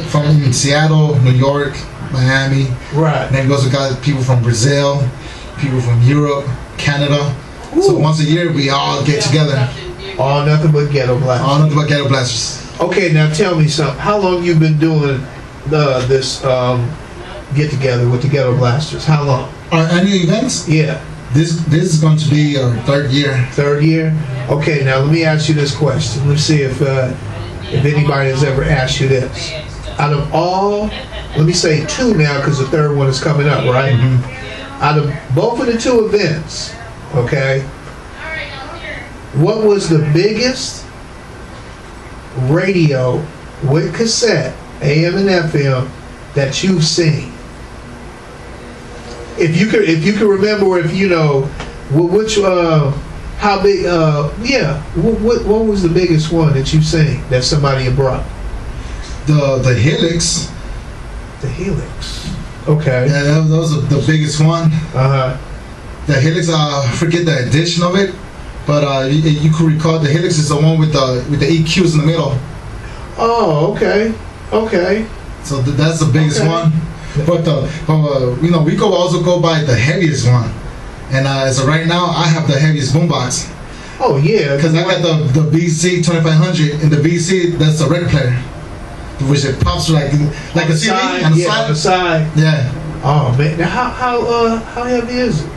from Seattle, New York, Miami. Right. And then we also got people from Brazil, people from Europe, Canada. Ooh. So once a year we all get together. All nothing but Ghetto Blasters. All nothing but Ghetto Blasters. Okay, now tell me something. How long you been doing this get together with the Ghetto Blasters? How long? Our annual events. Yeah. This is going to be our third year. Third year? Okay, now let me ask you this question. Let's see if anybody has ever asked you this. Out of all, let me say two now because the third one is coming up, right? Mm-hmm. Out of both of the two events, okay, what was the biggest radio with cassette, AM and FM, that you've seen? If you could remember, or if you know, which how big? What was the biggest one that you've seen that somebody had brought? The Helix. The Helix. Okay. Yeah, that was the biggest one. The Helix. I forget the edition of it, but you could recall the Helix is the one with the EQs in the middle. Oh, okay. Okay. So that's the biggest one. But we also go by the heaviest one. And as of right now, I have the heaviest boombox. Oh yeah. Because I got the BC 2500, and the BC, that's the record player, which it pops like a CD on the side. On the side. Yeah. Oh man, now how heavy is it?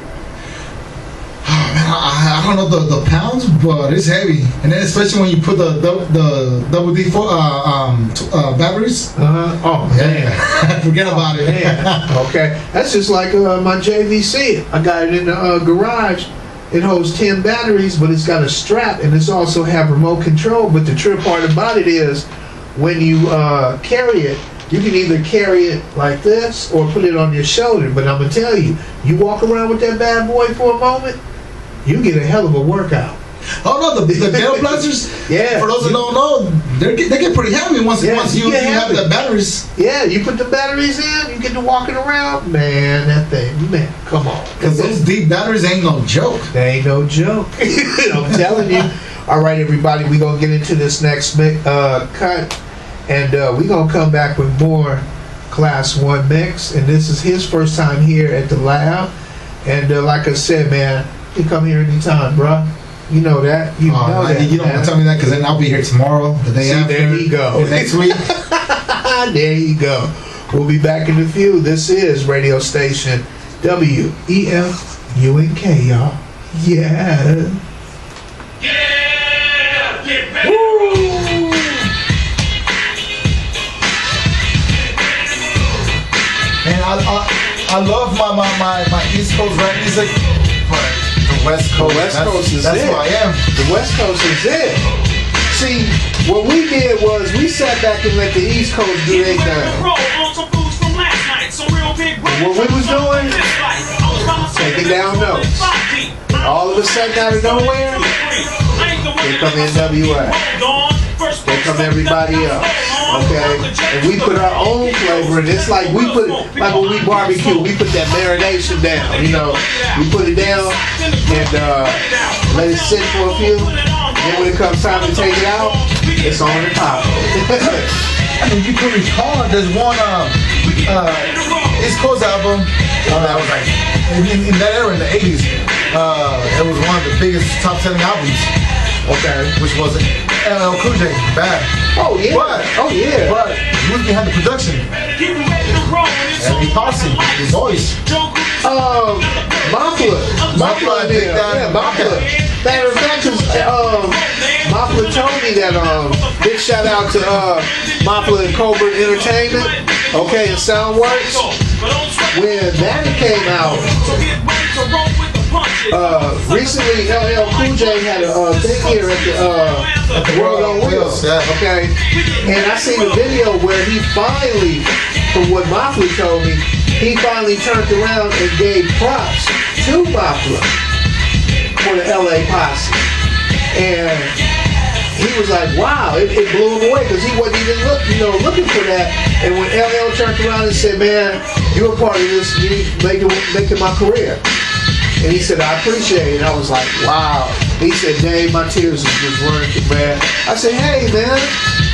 Oh man, I don't know the pounds, but it's heavy. And then especially when you put the double D4 batteries. Oh man. Forget about it. Man. Okay, that's just like my JVC. I got it in the garage. It holds 10 batteries, but it's got a strap, and it's also have remote control. But the trip part about it is, when you carry it, you can either carry it like this or put it on your shoulder. But I'm gonna tell you, you walk around with that bad boy for a moment, you get a hell of a workout. Oh no, the Ghetto Blasters. Yeah. For those that don't know, they get pretty heavy once you have the batteries. Yeah, you put the batteries in, you get to walking around. Man, that thing, man, come on. Because those deep batteries ain't no joke. They ain't no joke. I'm telling you. All right, everybody, we're going to get into this next cut. And we're going to come back with more Class 1 Mix. And this is his first time here at the lab. And like I said, man, you come here anytime, bro. You know that. You know that. You don't want to tell me that because then I'll be here tomorrow, the day after. There you go. Next week. There you go. We'll be back in a few. This is radio station WEFUNK, y'all. Yeah. Yeah! Get ready! Woo! I love my East Coast rap music, but the West Coast. The West Coast is that's it. who I am. The West Coast is it. See, what we did was we sat back and let the East Coast do their thing. What we was doing, taking down notes. All of a sudden, out of nowhere, here come NWA. Here come everybody else. Okay? And we put our own flavor in. It's like we put, like when we barbecue, we put that marination down. You know, we put it down and let it sit for a few. Then when it comes time to take it out, it's on the top. I mean, you can recall there's one East Coast album that was like in that era in the 80s. It was one of the biggest top selling albums. Okay, which was LL Cool J, Bad. Oh yeah. But who's behind the production? Every posse, his voice. Mafla. Yeah, Mafla. Matter of fact, Mafla told me that big shout out to Mafla and Covert Entertainment, okay, and Soundworks. When that came out, recently LL Cool J had a thing here at the World on Wheels, okay, and I seen a video where he finally, from what Mafla told me, he finally turned around and gave props to Mafla for the LA posse, and he was like, wow, it blew him away because he wasn't even looking for that. And when LL turned around and said, man, you're a part of this, you making my career. And he said, I appreciate it. And I was like, wow. He said, Dave, my tears is just running, man. I said, hey, man,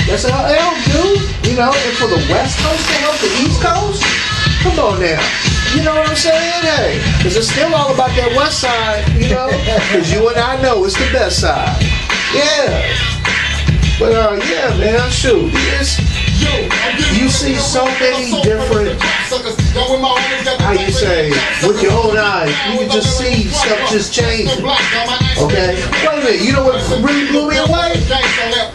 that's how LL do. You know, and for the West Coast to help the East Coast? Come on now. You know what I'm saying? Hey, because it's still all about that West side, you know? Because you and I know it's the best side. Yeah. But, yeah, man, shoot. You see so many different, how you say, with your own eyes, you can just see stuff just changing. Okay? Wait a minute, you know what really blew me away?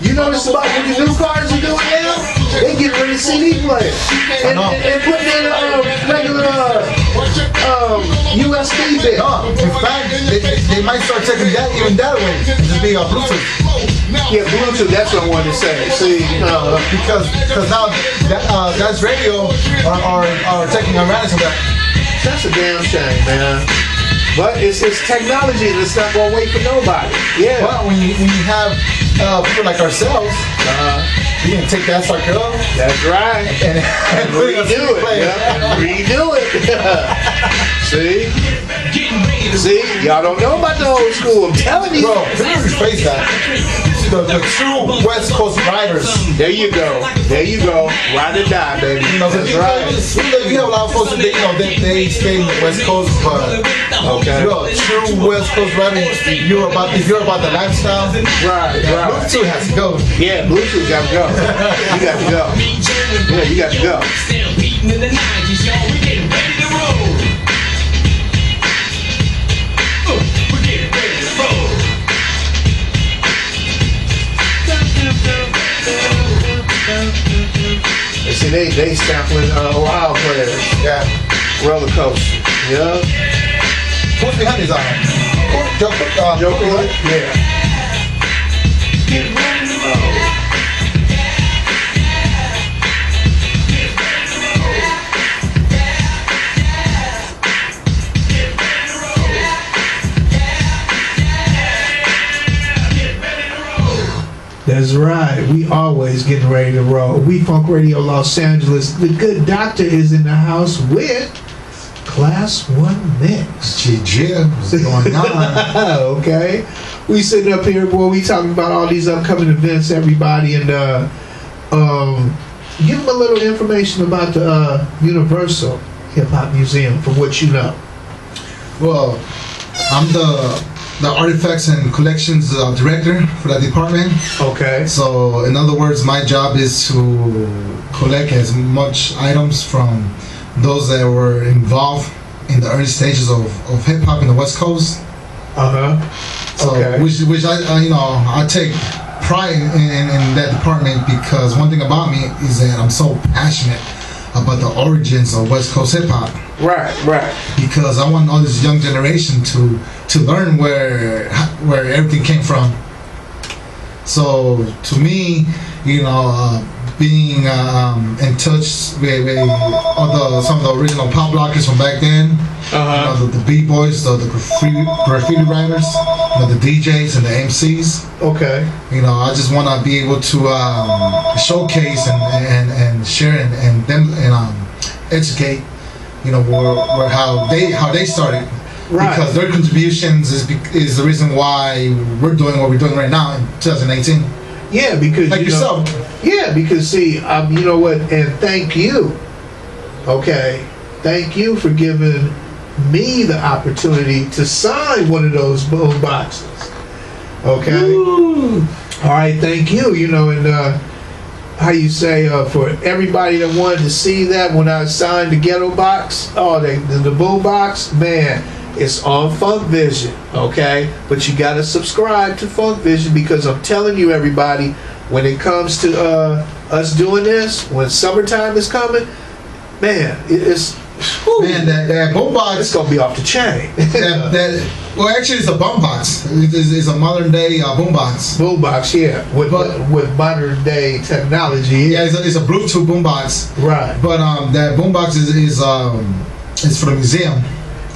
You notice about what the new cars are doing now? They get rid of CD players and putting in regular USB bit. In fact, they might start taking that away and just be on Bluetooth. Yeah, Bluetooth, that's what I wanted to say. See, because now that's radio are taking advantage of that. That's a damn shame, man. But it's technology and it's not going to wait for nobody. Yeah. But when you have people like ourselves, you can take that sucker up. That's right. And redo it. Yeah. Redo it. See, y'all don't know about the old school. I'm telling you. Bro, let me rephrase that. The true West Coast riders. There you go. Ride or die, baby. You know, that's right. You have a lot of folks that they stay in the West Coast, but you're a true West Coast rider. If you're about the lifestyle, right. Bluetooth has to go. Yeah, Bluetooth got to go. You got to go. Yeah, you got to go. See, they sampling Ohio players. Yeah. Roller Coaster. Yeah. Who's behind these albums? Joker? Yeah. That's right. We always getting ready to roll. We Funk Radio Los Angeles. The good doctor is in the house with Class 1 Mix. GG. What's going on? Okay. We sitting up here, boy. We talking about all these upcoming events, everybody, and give them a little information about the Universal Hip Hop Museum, from what you know. Well, I'm the artifacts and collections director for that department. Okay. So in other words, my job is to collect as much items from those that were involved in the early stages of hip hop in the West Coast. So which I take pride in that department, because one thing about me is that I'm so passionate about the origins of West Coast hip hop. Right. Because I want all this young generation to learn where everything came from. So to me, you know, being in touch with all some of the original pop blockers from back then, you know, the b-boys, the graffiti writers, you know, the DJs and the MCs. Okay. You know, I just want to be able to showcase and share and educate, you know, where how they started. Right. Because their contributions is the reason why we're doing what we're doing right now in 2018. Yeah, because like yourself. Yeah, because see, you know what, and thank you. Okay, thank you for giving me the opportunity to sign one of those boom boxes. Okay. Ooh. All right, thank you. You know, and how you say for everybody that wanted to see that when I signed the ghetto box, the boom box, man. It's on Funk Vision, okay? But you gotta subscribe to Funk Vision because I'm telling you, everybody, when it comes to us doing this, when summertime is coming, man, it's man, that boombox, it's gonna be off the chain. Well, actually, it's a boombox. It's a modern day boombox. Boombox, yeah, with modern day technology. Yeah, it's a Bluetooth boombox. Right. But that boombox is for the museum.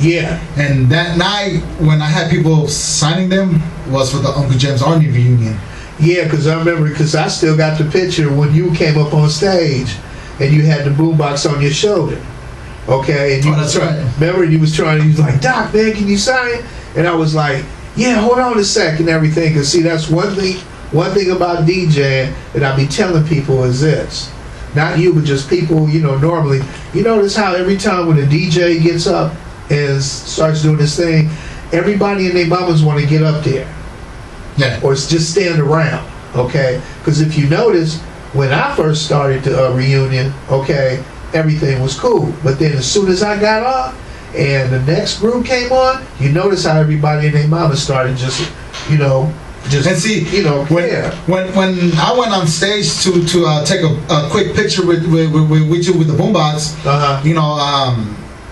Yeah. And that night when I had people signing them was for the Uncle Jim's Army reunion. Yeah, because I remember, because I still got the picture when you came up on stage and you had the boombox on your shoulder. Okay, and you was trying. Right. Remember, you was like, Doc, man, can you sign? And I was like, yeah, hold on a sec and everything. Because see, that's one thing about DJing that I be telling people is this. Not you, but just people, you know, normally. You notice how every time when a DJ gets up and starts doing this thing, everybody and their mamas want to get up there. Yeah. Or just stand around, okay? Because if you notice, when I first started the reunion, okay, everything was cool. But then as soon as I got off and the next group came on, you notice how everybody and their mama started just, you know, and see, you know, when I went on stage to take a quick picture with you with the boombox, you know,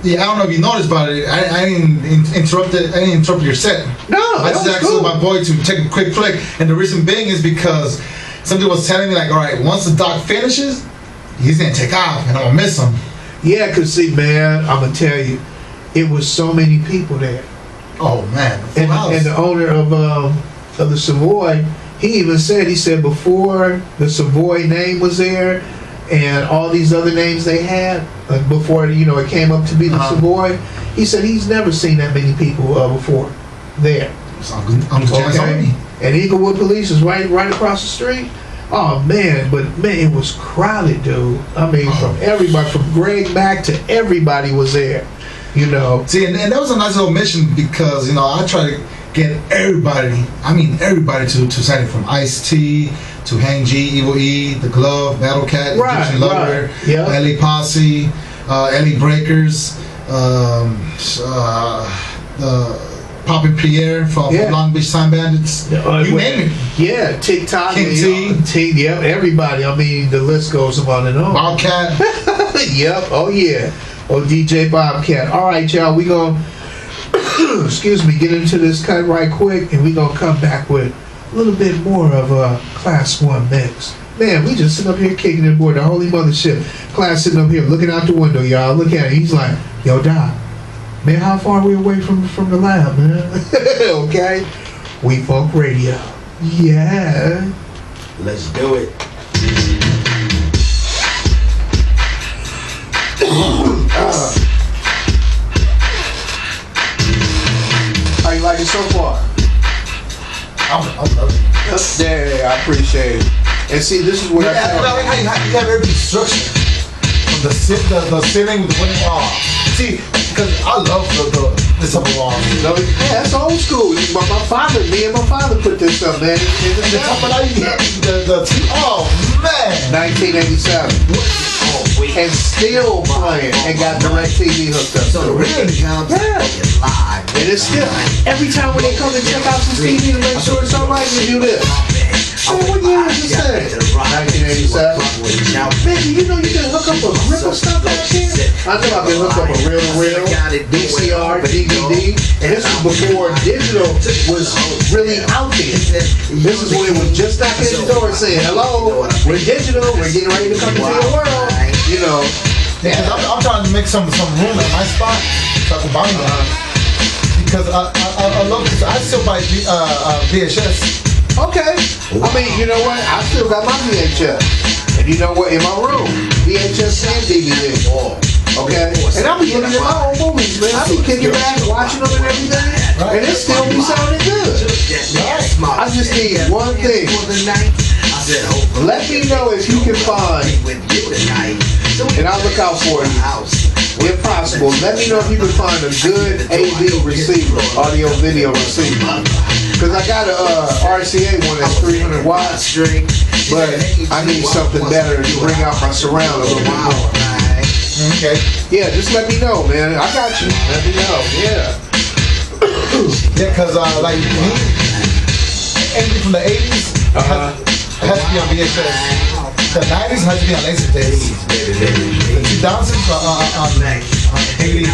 yeah, I don't know if you noticed, but I didn't interrupt your set. No, I just asked my boy to take a quick flick, and the reason being is because somebody was telling me like, all right, once the doc finishes, he's gonna take off, and I'm gonna miss him. Yeah, cause see, man, I'm gonna tell you, it was so many people there. Oh man, and the owner of the Savoy, he even said, before the Savoy name was there, and all these other names they had before, you know, it came up to be the Savoy. He said he's never seen that many people before there. Okay. And Eaglewood Police is right across the street. Oh man, but man, it was crowded, dude. I mean, from everybody, from Greg Mack to everybody was there. You know. See, and that was a nice little mission because, you know, I try to get everybody to sign it, from Ice-T to Hang G, Evil E, The Glove, Battle Cat, Egyptian Lover, LA Posse, LA Breakers, the Poppy Pierre from Long Beach Time Bandits. You name it. Yeah, TikTok, King T, everybody. I mean, the list goes on and on. Bobcat. Yep. Oh yeah. Oh, DJ Bobcat. All right, y'all. We gonna excuse me, get into this cut right quick, and we gonna come back with a little bit more of a Class 1 mix. Man, we just sitting up here kicking it aboard the holy mothership. Class sitting up here looking out the window, y'all. Look at it. He's like, yo, Doc, man, how far are we away from the lab, man? Okay? We Funk Radio. Yeah. Let's do it. How you like it so far? I'm loving it. Yeah, I appreciate it. And see, this is what I you have every structure. From the ceiling with the winning wall. See, because I love this type of wall. Yeah, that's old school. Me and my father put this up, man. The top of oh man, 1987. And still playing, and got DirecTV hooked up. So really, and it's still every time when they come to check out some TV to make sure it's alright, we do this. what year was this thing? 1987. Man, do you know you can hook up a grip or stuff back here? I know I can hook up a reel-to-reel, VCR, DVD, and this was before digital was really out there. This is when it was just knocking at the door saying, hello, we're digital, we're getting ready to come into your world. You know. Yeah, I'm trying to make some room at my spot so I can buy one. Because I love this. I still buy VHS. Okay. I mean, you know what? I still got my VHS. And you know what? In my room, VHS and DVD. Okay? And I'll be looking at my own movies, man. I'll be kicking back, watching them and everything. And it still be sounding good. I just need one thing. Let me know if you can find, and I'll look out for you. If possible, let me know if you can find a good AV receiver, audio video receiver. Because I got a RCA one that's 300 watts, but I need something better to bring out my surround a little bit more. Okay. Yeah, just let me know, man. I got you. Let me know. Yeah. Yeah, because like me, anything from the 80s has to be on VHS. The 90s has to be on Laserdisc. The 2000s on DVD.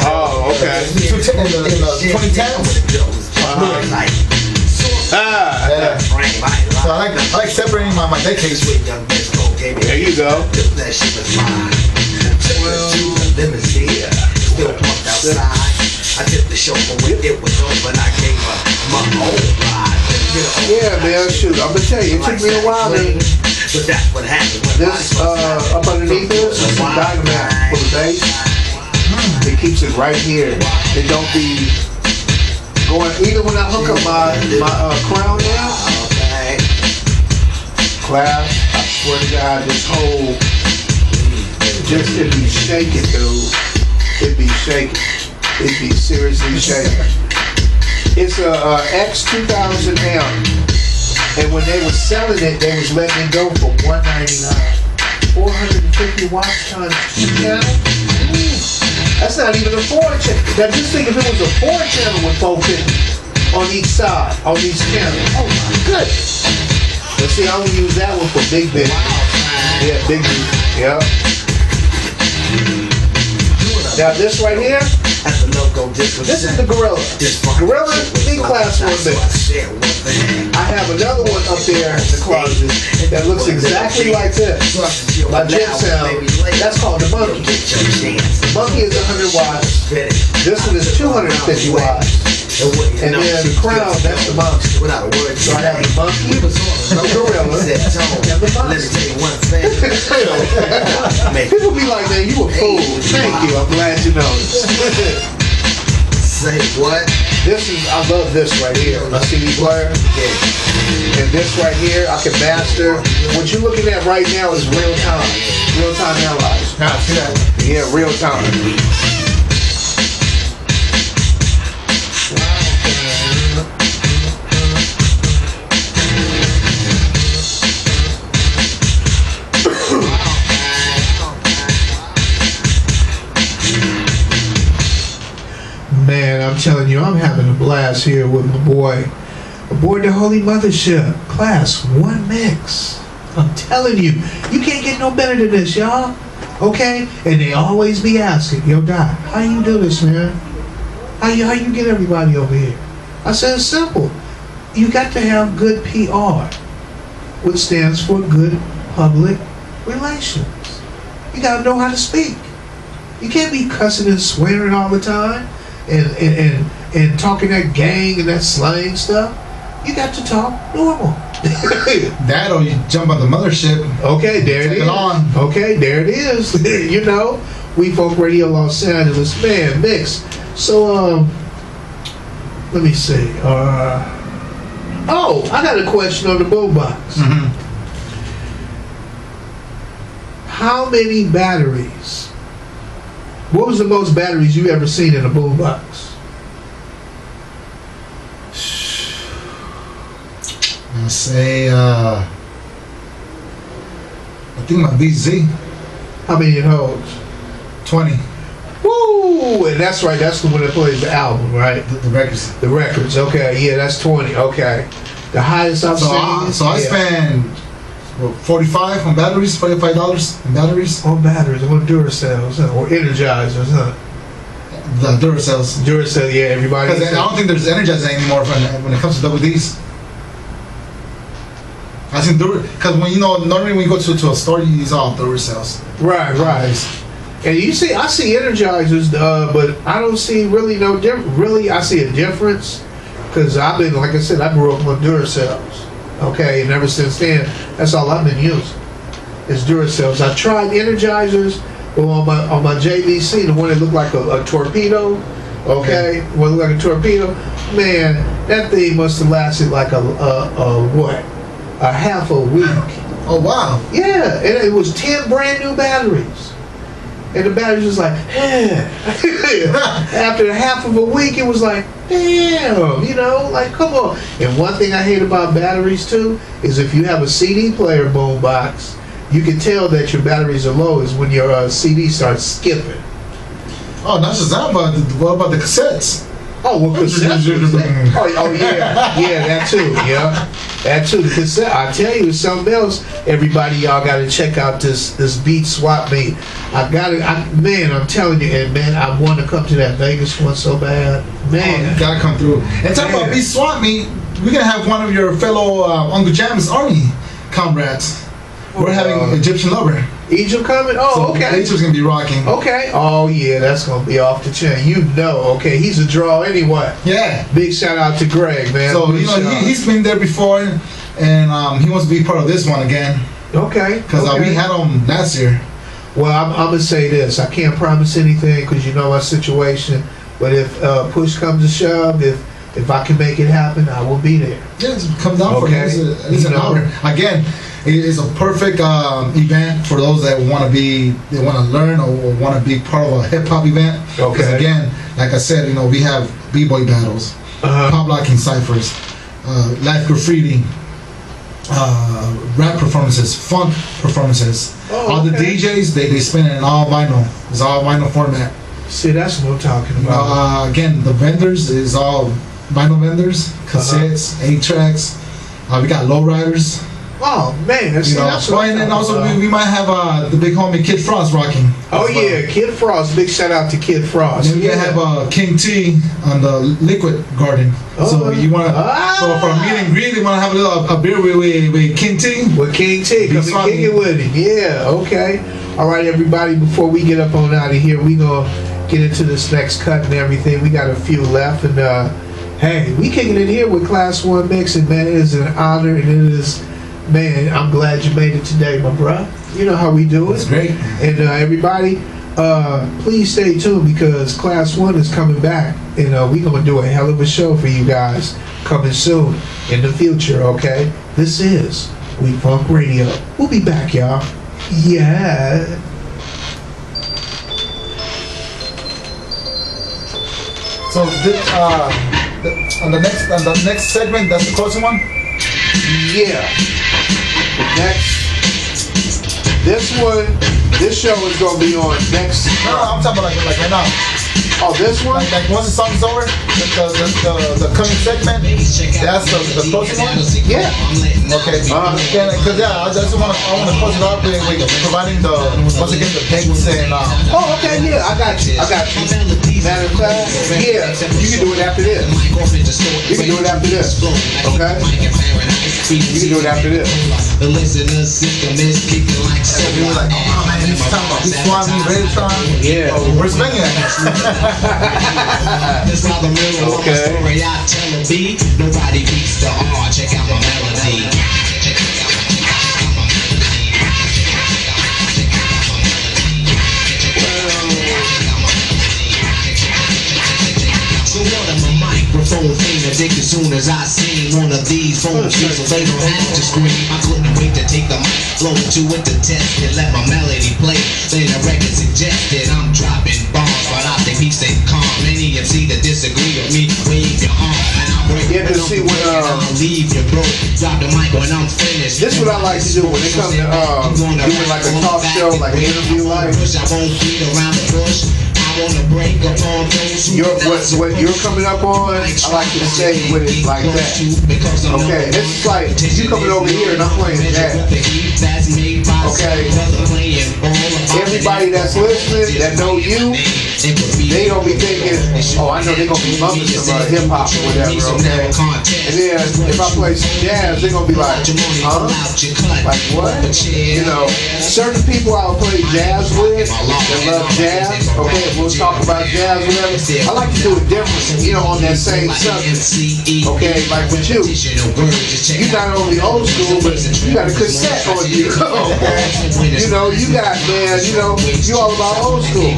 Oh, okay. In the 2010s. Yeah. So I like separating my decades. There you go. I did the show for when it was over and I gave her my whole ride. Yeah, man, shoot. I'm gonna tell you, it took me a while to. But that's what happened. This up underneath this is some dynamite for the bass. It keeps it right here. It don't be going either when I hook up my crown now. Class, I swear to God, this whole it be shaking, dude. It be shaking. It be seriously shaking. It's a X2000 amp, and when they were selling it, they was letting it go for $199. 450 watts times 2 channels. That's not even a 4-channel. Now just think if it was a 4-channel with 450 on each side, on each channel. Oh my goodness. But see, I only use that one for big business. Yeah, big business. Yeah. Now this right here, this is the Gorilla. Gorilla B-Class 1 mix. I have another one up there in the closet that looks exactly like this. My Jet Sound. That's called the Monkey. The Monkey is 100 watts. This one is 250 watts. And then the Crown, that's the Monster. So I have the Monkey, the Gorilla, and the Monster. People be like, man, you a fool. Thank you. I'm glad you noticed. Say what? I love this right here, a CD player. And this right here, I can master. What you're looking at right now is real time analyzer. Now, see that? Yeah, real time. Man, I'm telling you, I'm having a blast here with my boy aboard the Holy Mothership. Class 1 mix. I'm telling you, you can't get no better than this, y'all. Okay? And they always be asking, yo, Doc, how you do this, man? How you get everybody over here? I said, it's simple. You got to have good PR, which stands for good public relations. You got to know how to speak. You can't be cussing and swearing all the time. And talking that gang and that slang stuff. You got to talk normal. That or you jump on the mothership. Okay, there it is. Okay, there it is. You know, We Folk Radio Los Angeles, man, mix. So let me see. Oh, I got a question on the boombox. Mm-hmm. How many batteries? What was the most batteries you ever seen in a boombox? I'll say, I think my BZ. How many it holds? 20. Woo! And that's right, that's the one that plays the album, right? The records. The records, okay, yeah, that's 20, okay. The highest I've seen. So I spend what, $45 on batteries, $45 on batteries. On batteries, on Duracells, or Energizers, huh? The Duracells. Duracell, yeah, everybody. Because I don't think there's Energizer anymore when it comes to double Ds. I think because normally when you go to a store, you use all Duracells. Right. And I see Energizers, but I don't see really no difference. Really, I see a difference because like I said, I grew up on Duracells. Okay, and ever since then, that's all I've been using is Duracells. I tried Energizers, but on my JVC, the one that looked like a torpedo. Okay, one looked like a torpedo. Man, that thing must have lasted like a half a week. Oh wow! Yeah, and it was 10 brand new batteries. And the batteries was like, after half of a week, it was like, damn, like, come on. And one thing I hate about batteries, too, is if you have a CD player boom box, you can tell that your batteries are low is when your CD starts skipping. Oh, not just that, but what about the cassettes? Oh, well, cassettes. Oh, yeah, that too, yeah. That too, the cassette. I tell you, it's something else. Everybody, y'all got to check out this Beat Swap Meet. I'm telling you, and man, I want to come to that Vegas one so bad. Man, you got to come through. And talk about Beat Swap Meet, we're going to have one of your fellow Uncle Jam's Army comrades. We're having Egyptian Lover. Egypt coming? Oh, okay. Egypt's going to be rocking. Okay. Oh, yeah, that's going to be off the chain. Okay, he's a draw anyway. Yeah. Big shout out to Greg, man. So, he's been there before, and he wants to be part of this one again. Okay. Because we had him last year. Well, I'm going to say this. I can't promise anything because you know my situation. But if push comes to shove, if I can make it happen, I will be there. Yeah, just come down for it. It's an honor. Again, it is a perfect event for those that want to learn or want to be part of a hip hop event. Okay. Because again, like I said, we have b-boy battles, pop locking ciphers, live graffiti, rap performances, funk performances. All the DJs they spin it in all vinyl. It's all vinyl format. See, that's what I'm talking about. Again, the vendors is all vinyl vendors, cassettes, 8-tracks. We got lowriders. Oh man, that's and then also we might have the big homie Kid Frost rocking. Oh yeah, Kid Frost. Big shout out to Kid Frost. And then we have King T on the Liquid Garden. So you want so for a meet and greet, you want to have a beer with King T. With King T, come and kick it with him. Yeah, okay. All right, everybody. Before we get up on out of here, we gonna get into this next cut and everything. We got a few left, and hey, we kicking it here with Class 1 Mixing, man. It is an honor, and it is. Man, I'm glad you made it today, my bro. You know how we do it. It's great. And everybody, please stay tuned because Class 1 is coming back. And we're going to do a hell of a show for you guys coming soon in the future, okay? This is We Funk Radio. We'll be back, y'all. Yeah. So on the next segment, that's the closing one? Yeah. Next, this show is gonna be on next. No, I'm talking about like right now. Oh, this one? Like once the song's over, the coming segment, that's the closing one? Yeah. Okay. Because I want to close it up with providing once again the dates and. Oh, okay, yeah, I got you. Matter of fact, yeah, you can do it after this. You can do it after this. Okay? You can do it after this. The listener system is kicking like so. People like, oh man, this time about this Swami Reggaeton. Yeah. Where's Megan? This not the real story I tell a B. Nobody beats the R. Check out my melody. So what am a microphone thing addicted soon as I seen one of these phones so they don't have to scream. I couldn't wait to take the mic flow to it to test it, let my melody play. Then the record suggested I'm dropping bombs, but I think he stayed calm. Any MC that disagree with me, wave your arm and I'll break it. To see when I'll leave you broke. Drop the mic when I'm finished. This is what I like to do when it comes to doing like a talk show, like an interview, like. I won't beat around the bush. What you're coming up on, I like to stay with it like that. Okay, it's like you coming over here and I'm playing jazz. Okay, everybody that's listening that know you, they gonna be thinking, oh, I know they gonna be bumping some hip hop or whatever. Okay, and then if I play some jazz, they gonna be like, huh? Like what? You know, certain people I'll play jazz with that love jazz. Okay, we'll talk about jazz, whatever. I like to do it different, you know, on that same subject. Okay, like with you, you're not only old school, but you got a cassette on you. Okay, you know, you got, man, you know, you all about old school.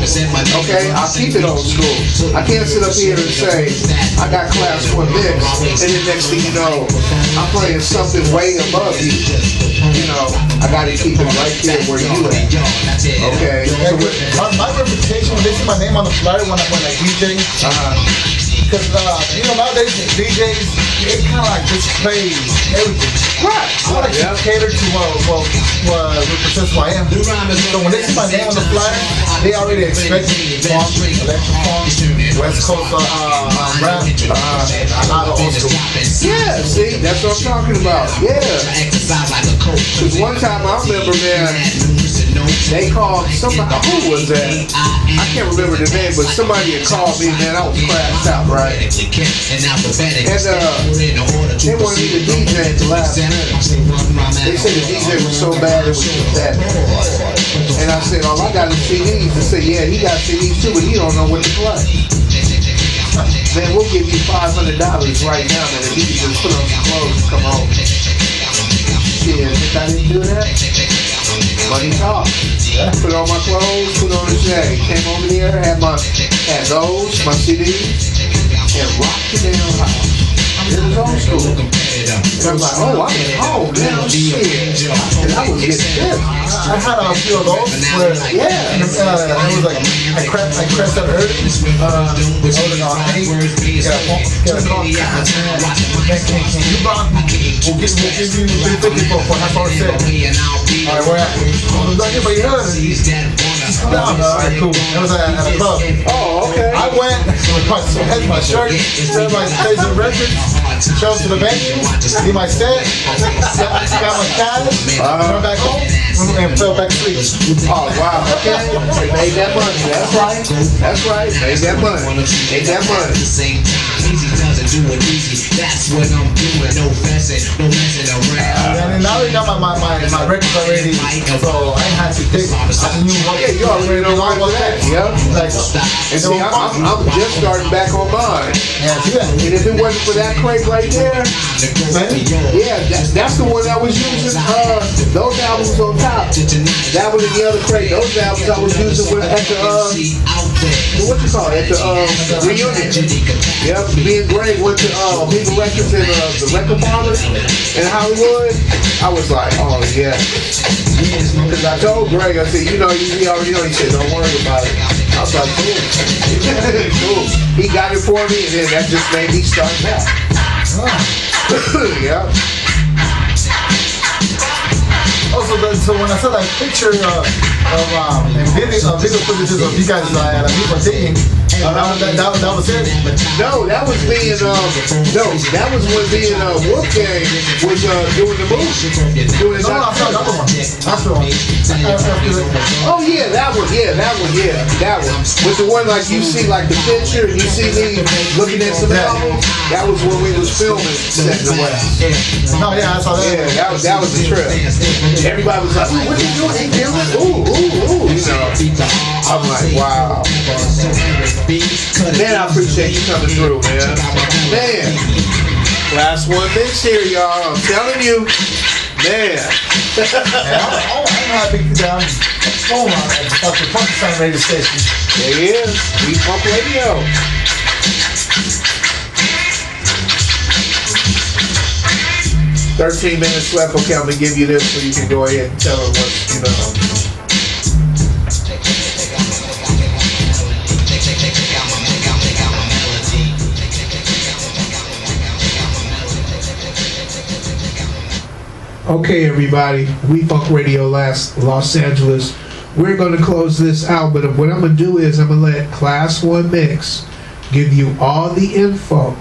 Okay, I'll keep it old school. I can't sit up here and say I got class 1 mix, and then next thing you know, I'm playing something way above you. You know, I gotta keep it right there where you at. Okay. So my reputation, when they see my name on the flyer when I DJ, because you know, nowadays DJs, they kind of like just play everything. Right. I like to cater to what represents who I am. So when they see my name on the flyer, they already expect funk, electro funk, West Coast rap, out of old school. Yeah, see, that's what I'm talking about. Yeah. Because one time I remember, man, they called somebody, who was that? I can't remember the name, but somebody had called me, man, I was crashed out, right? And they wanted me to DJ at the last minute. They said the DJ was so bad it was pathetic. And I said, oh, I got the CDs. They said, yeah, he got CDs too, but he don't know what to play. Man, we'll give you $500 right now, man, if you can just put on some clothes and come home. Yeah, think I didn't do that? Money talk. Put on my clothes, put on the shade. Came over here, had those, my CDs, and rocked the damn house. It was old school. And I'm like, oh, I'm at home now, shit. And I was getting this. I had a few of those where, yeah. It was like, I crashed out early. I was on 8, get a call. Can you rock? We'll give you $350 for a half-hour set. Alright, where at? I was like, yeah, but you heard it. Just come down. Alright, cool. It was at a club. Oh, okay. I went, had my shirt, started my stage and records, showed up to the venue, did my set, got my cash, went back home, and fell back asleep. Oh, wow. Okay. They made that money. That's right. That's right. Made that money. Made that money. Easy doesn't do it easy. That's what I'm doing. No messing around. And now we got my records already, so I ain't had to pick. I knew what. Yeah, you already know what that. Yep. Like, and see, I'm just starting back on mine. yeah, see that. And if it wasn't for that crate right there, yeah, that's the one I was using. Those albums on top. That was in the other crate. Those albums I was using at the what you call it? At the reunion. Yep. Me and Greg went to Viva Records in the record parlor in Hollywood. I was like, oh yeah. Because I told Greg, I said, you know, he already know. He said, don't worry about it. I was like, cool. Cool. He got it for me, and then that just made me start back. Yeah. Also, so when I saw that picture and video footages of you guys at a people dating, that was it? No, that was being that was when being Wolfgang was doing the move. Doing No, I saw another one. That's the one. Oh yeah, that one. With the one like you see like the picture, and you see me looking at some albums. That was when we was filming Set in the West. No, yeah, I saw that. Yeah, that was the trip. Everybody was like, what you doing? Hey, Dylan? Ooh, you know. I'm like, wow. Man, I appreciate you coming through, man. Man. Last 1 mix here, y'all. I'm telling you. Man. I'm happy to down home at the KLASSONE radio station. There he is. We Funk Radio. $13 minutes left. Okay, I'm gonna give you this so you can go ahead and tell her what you know. Okay, everybody. We Funk Radio, Los Angeles. we're going to close this out. But what I'm going to do is I'm going to let Class 1 Mix give you all the info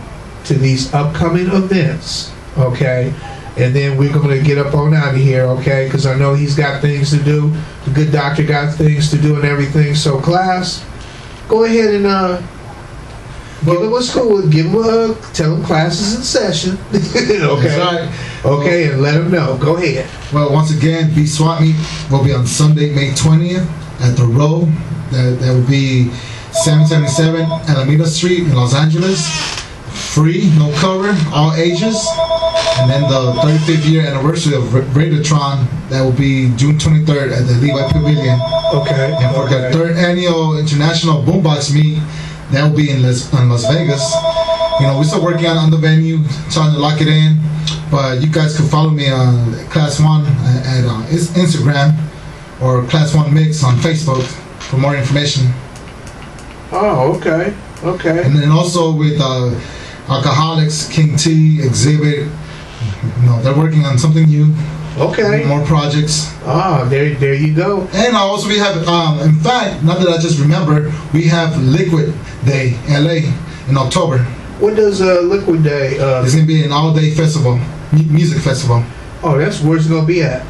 to these upcoming events, okay? And then we're going to get up on out of here, okay? Because I know he's got things to do. The good doctor got things to do and everything. So, Class, go ahead and give him a school. Tell him class is in session. Okay. Right. Okay, and let him know. Go ahead. Well, once again, Beat Swap Meet will be on Sunday, May 20th at the Row. That will be 777 Alameda Street in Los Angeles. Free, no cover, all ages. And then the 35th year anniversary of Radiotron, that will be June 23rd at the Levi Pavilion. Okay. And for the 3rd annual International Boombox Meet, that will be in Las Vegas. You know, we're still working on the venue, trying to lock it in. But you guys can follow me on Class 1 at Instagram or Class 1 Mix on Facebook for more information. Oh, okay. Okay. And then also with Alcoholics, King T, Exhibit, you know, they're working on something new. Okay. More projects. Ah, there you go. And also we have, in fact, now that I just remember, we have Liquid Day, LA, in October. What does Liquid Day? It's gonna be an all-day festival, music festival. Oh, that's where it's gonna be at.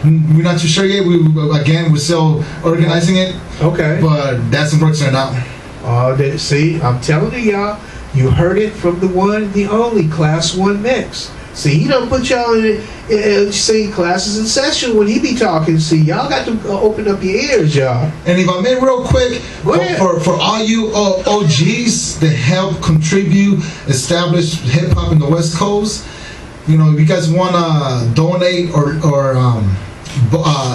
We're not too sure yet. We're still organizing it. Okay. But that's the works right now. See, I'm telling you, y'all, you heard it from the one, the only Class 1 Mix. See, he don't put y'all in it. See, classes in session when he be talking. See, y'all got to open up your ears, y'all. And if I may, real quick, for all you OGs that help contribute, establish hip hop in the West Coast, you know, if you guys want to donate or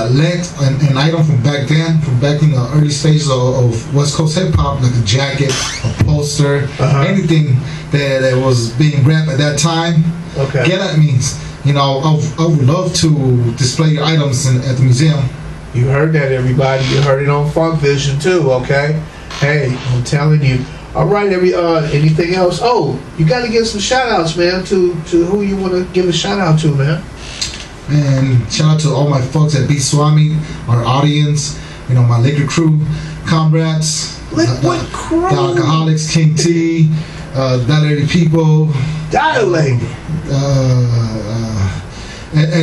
lend an item from back then, from back in the early stages of West Coast hip hop, like a jacket, a poster, anything that was being rap at that time. Okay. Get at me. You know, I would love to display your items at the museum. You heard that, everybody. You heard it on Funk Vision too. Okay. Hey, I'm telling you. All right. Anything else? Oh, you got to give some shout outs, man. To who you want to give a shout out to, man. And shout out to all my folks at Beat Swami, our audience. You know, my liquor crew, comrades. Liquid crew. The Alcoholics, King T, Dilated People. Dilated.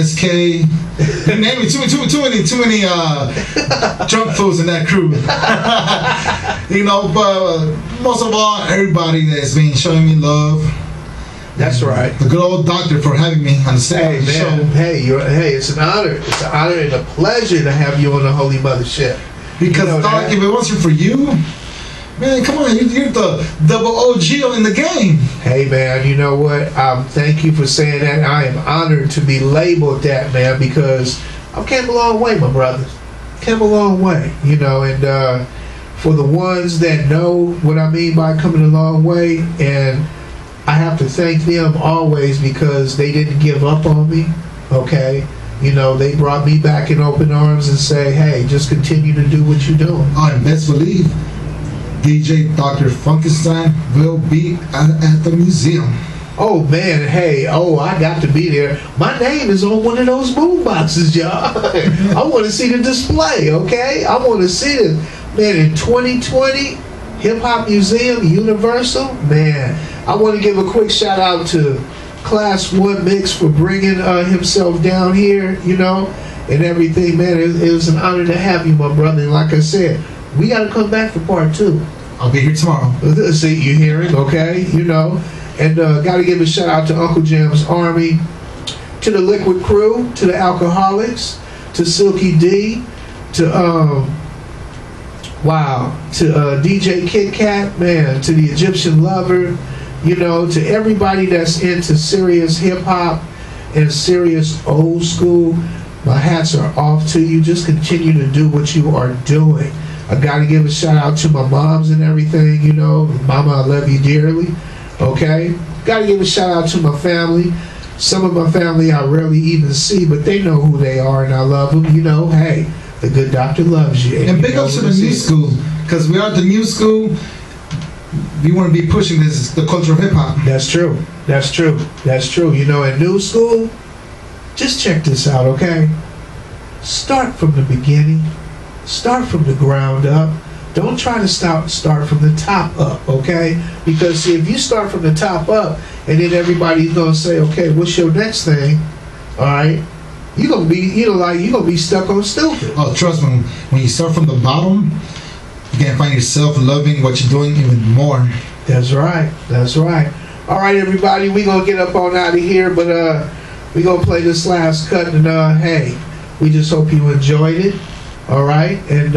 SK. You name it. Too many drunk fools in that crew. You know, but most of all, everybody that's been showing me love. That's right. The good old doctor for having me on the stage. Hey, man. Hey, it's an honor. It's an honor and a pleasure to have you on the Holy Mothership. Because, Doc, if it wasn't for you, man, come on, you're the double OG in the game. Hey, man, you know what? Thank you for saying that. I am honored to be labeled that, man, because I've came a long way, my brothers. Came a long way, you know, and for the ones that know what I mean by coming a long way, and I have to thank them always because they didn't give up on me, okay? You know, they brought me back in open arms and say, hey, just continue to do what you're doing. And best believe, DJ Dr. Funkenstein will be at the museum. Oh, man, hey, I got to be there. My name is on one of those boom boxes, y'all. I want to see the display, okay? I want to see it. Man, in 2020, Hip Hop Museum, Universal, man, I want to give a quick shout out to Class 1 Mix for bringing himself down here, you know, and everything, man. It was an honor to have you, my brother. And like I said, we got to come back for part 2. I'll be here tomorrow. See, you hearing, okay, you know. And got to give a shout out to Uncle Jam's Army, to the Liquid Crew, to the Alcoholics, to Silky D, to DJ Kit Kat, man, to the Egyptian Lover, you know, to everybody that's into serious hip hop and serious old school. My hats are off to you. Just continue to do what you are doing. I got to give a shout out to my moms and everything, you know. Mama, I love you dearly. Okay? Got to give a shout out to my family. Some of my family I rarely even see, but they know who they are and I love them. You know, hey, the good doctor loves you. And big ups to the new school, because we are at the new school. We want to be pushing the culture of hip hop. That's true. That's true. That's true. You know, in new school, just check this out, okay? Start from the beginning. start from the ground up. Don't try to start from the top up, okay? Because see, if you start from the top up, and then everybody's gonna say, okay, what's your next thing? All right, you're gonna be stuck on stupid. Oh, trust me, when you start from the bottom, you can find yourself loving what you're doing even more. That's right. That's right. All right, everybody, we gonna get up on out of here, but we gonna play this last cut, and hey, we just hope you enjoyed it. All right, and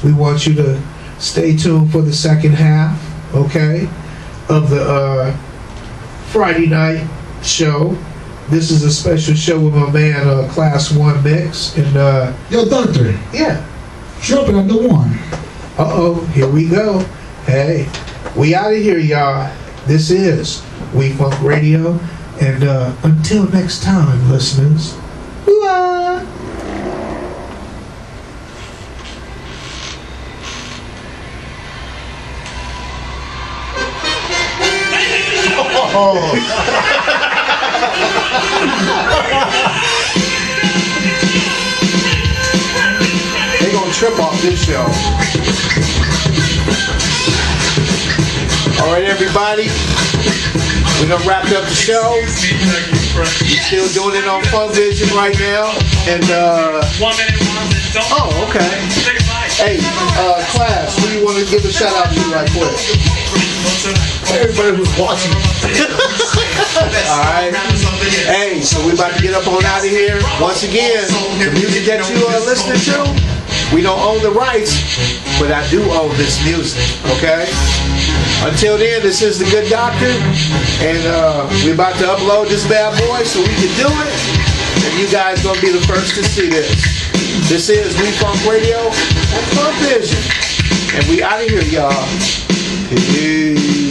we want you to stay tuned for the second half, okay, of the Friday night show. This is a special show with my man Class 1 Mix, and Yo, Doctor. Yeah. Jumping on the one. Here we go. Hey, we out of here, y'all. This is We Funk Radio, and until next time, listeners. Bye. They gonna trip off this show. All right, everybody. We done wrapped up the show. We're still doing it on Funk Vision right now. And oh, okay. Hey, Class, who do you want to give a shout out to right quick? Everybody who's watching. Alright. Hey, so we about to get up on out of here. Once again, the music that you are listening to, we don't own the rights, but I do own this music, okay? Until then, this is The Good Doctor, and we're about to upload this bad boy so we can do it, and you guys gonna be the first to see this. This is We Funk Radio and Funk Vision, and we out of here, y'all. Peace.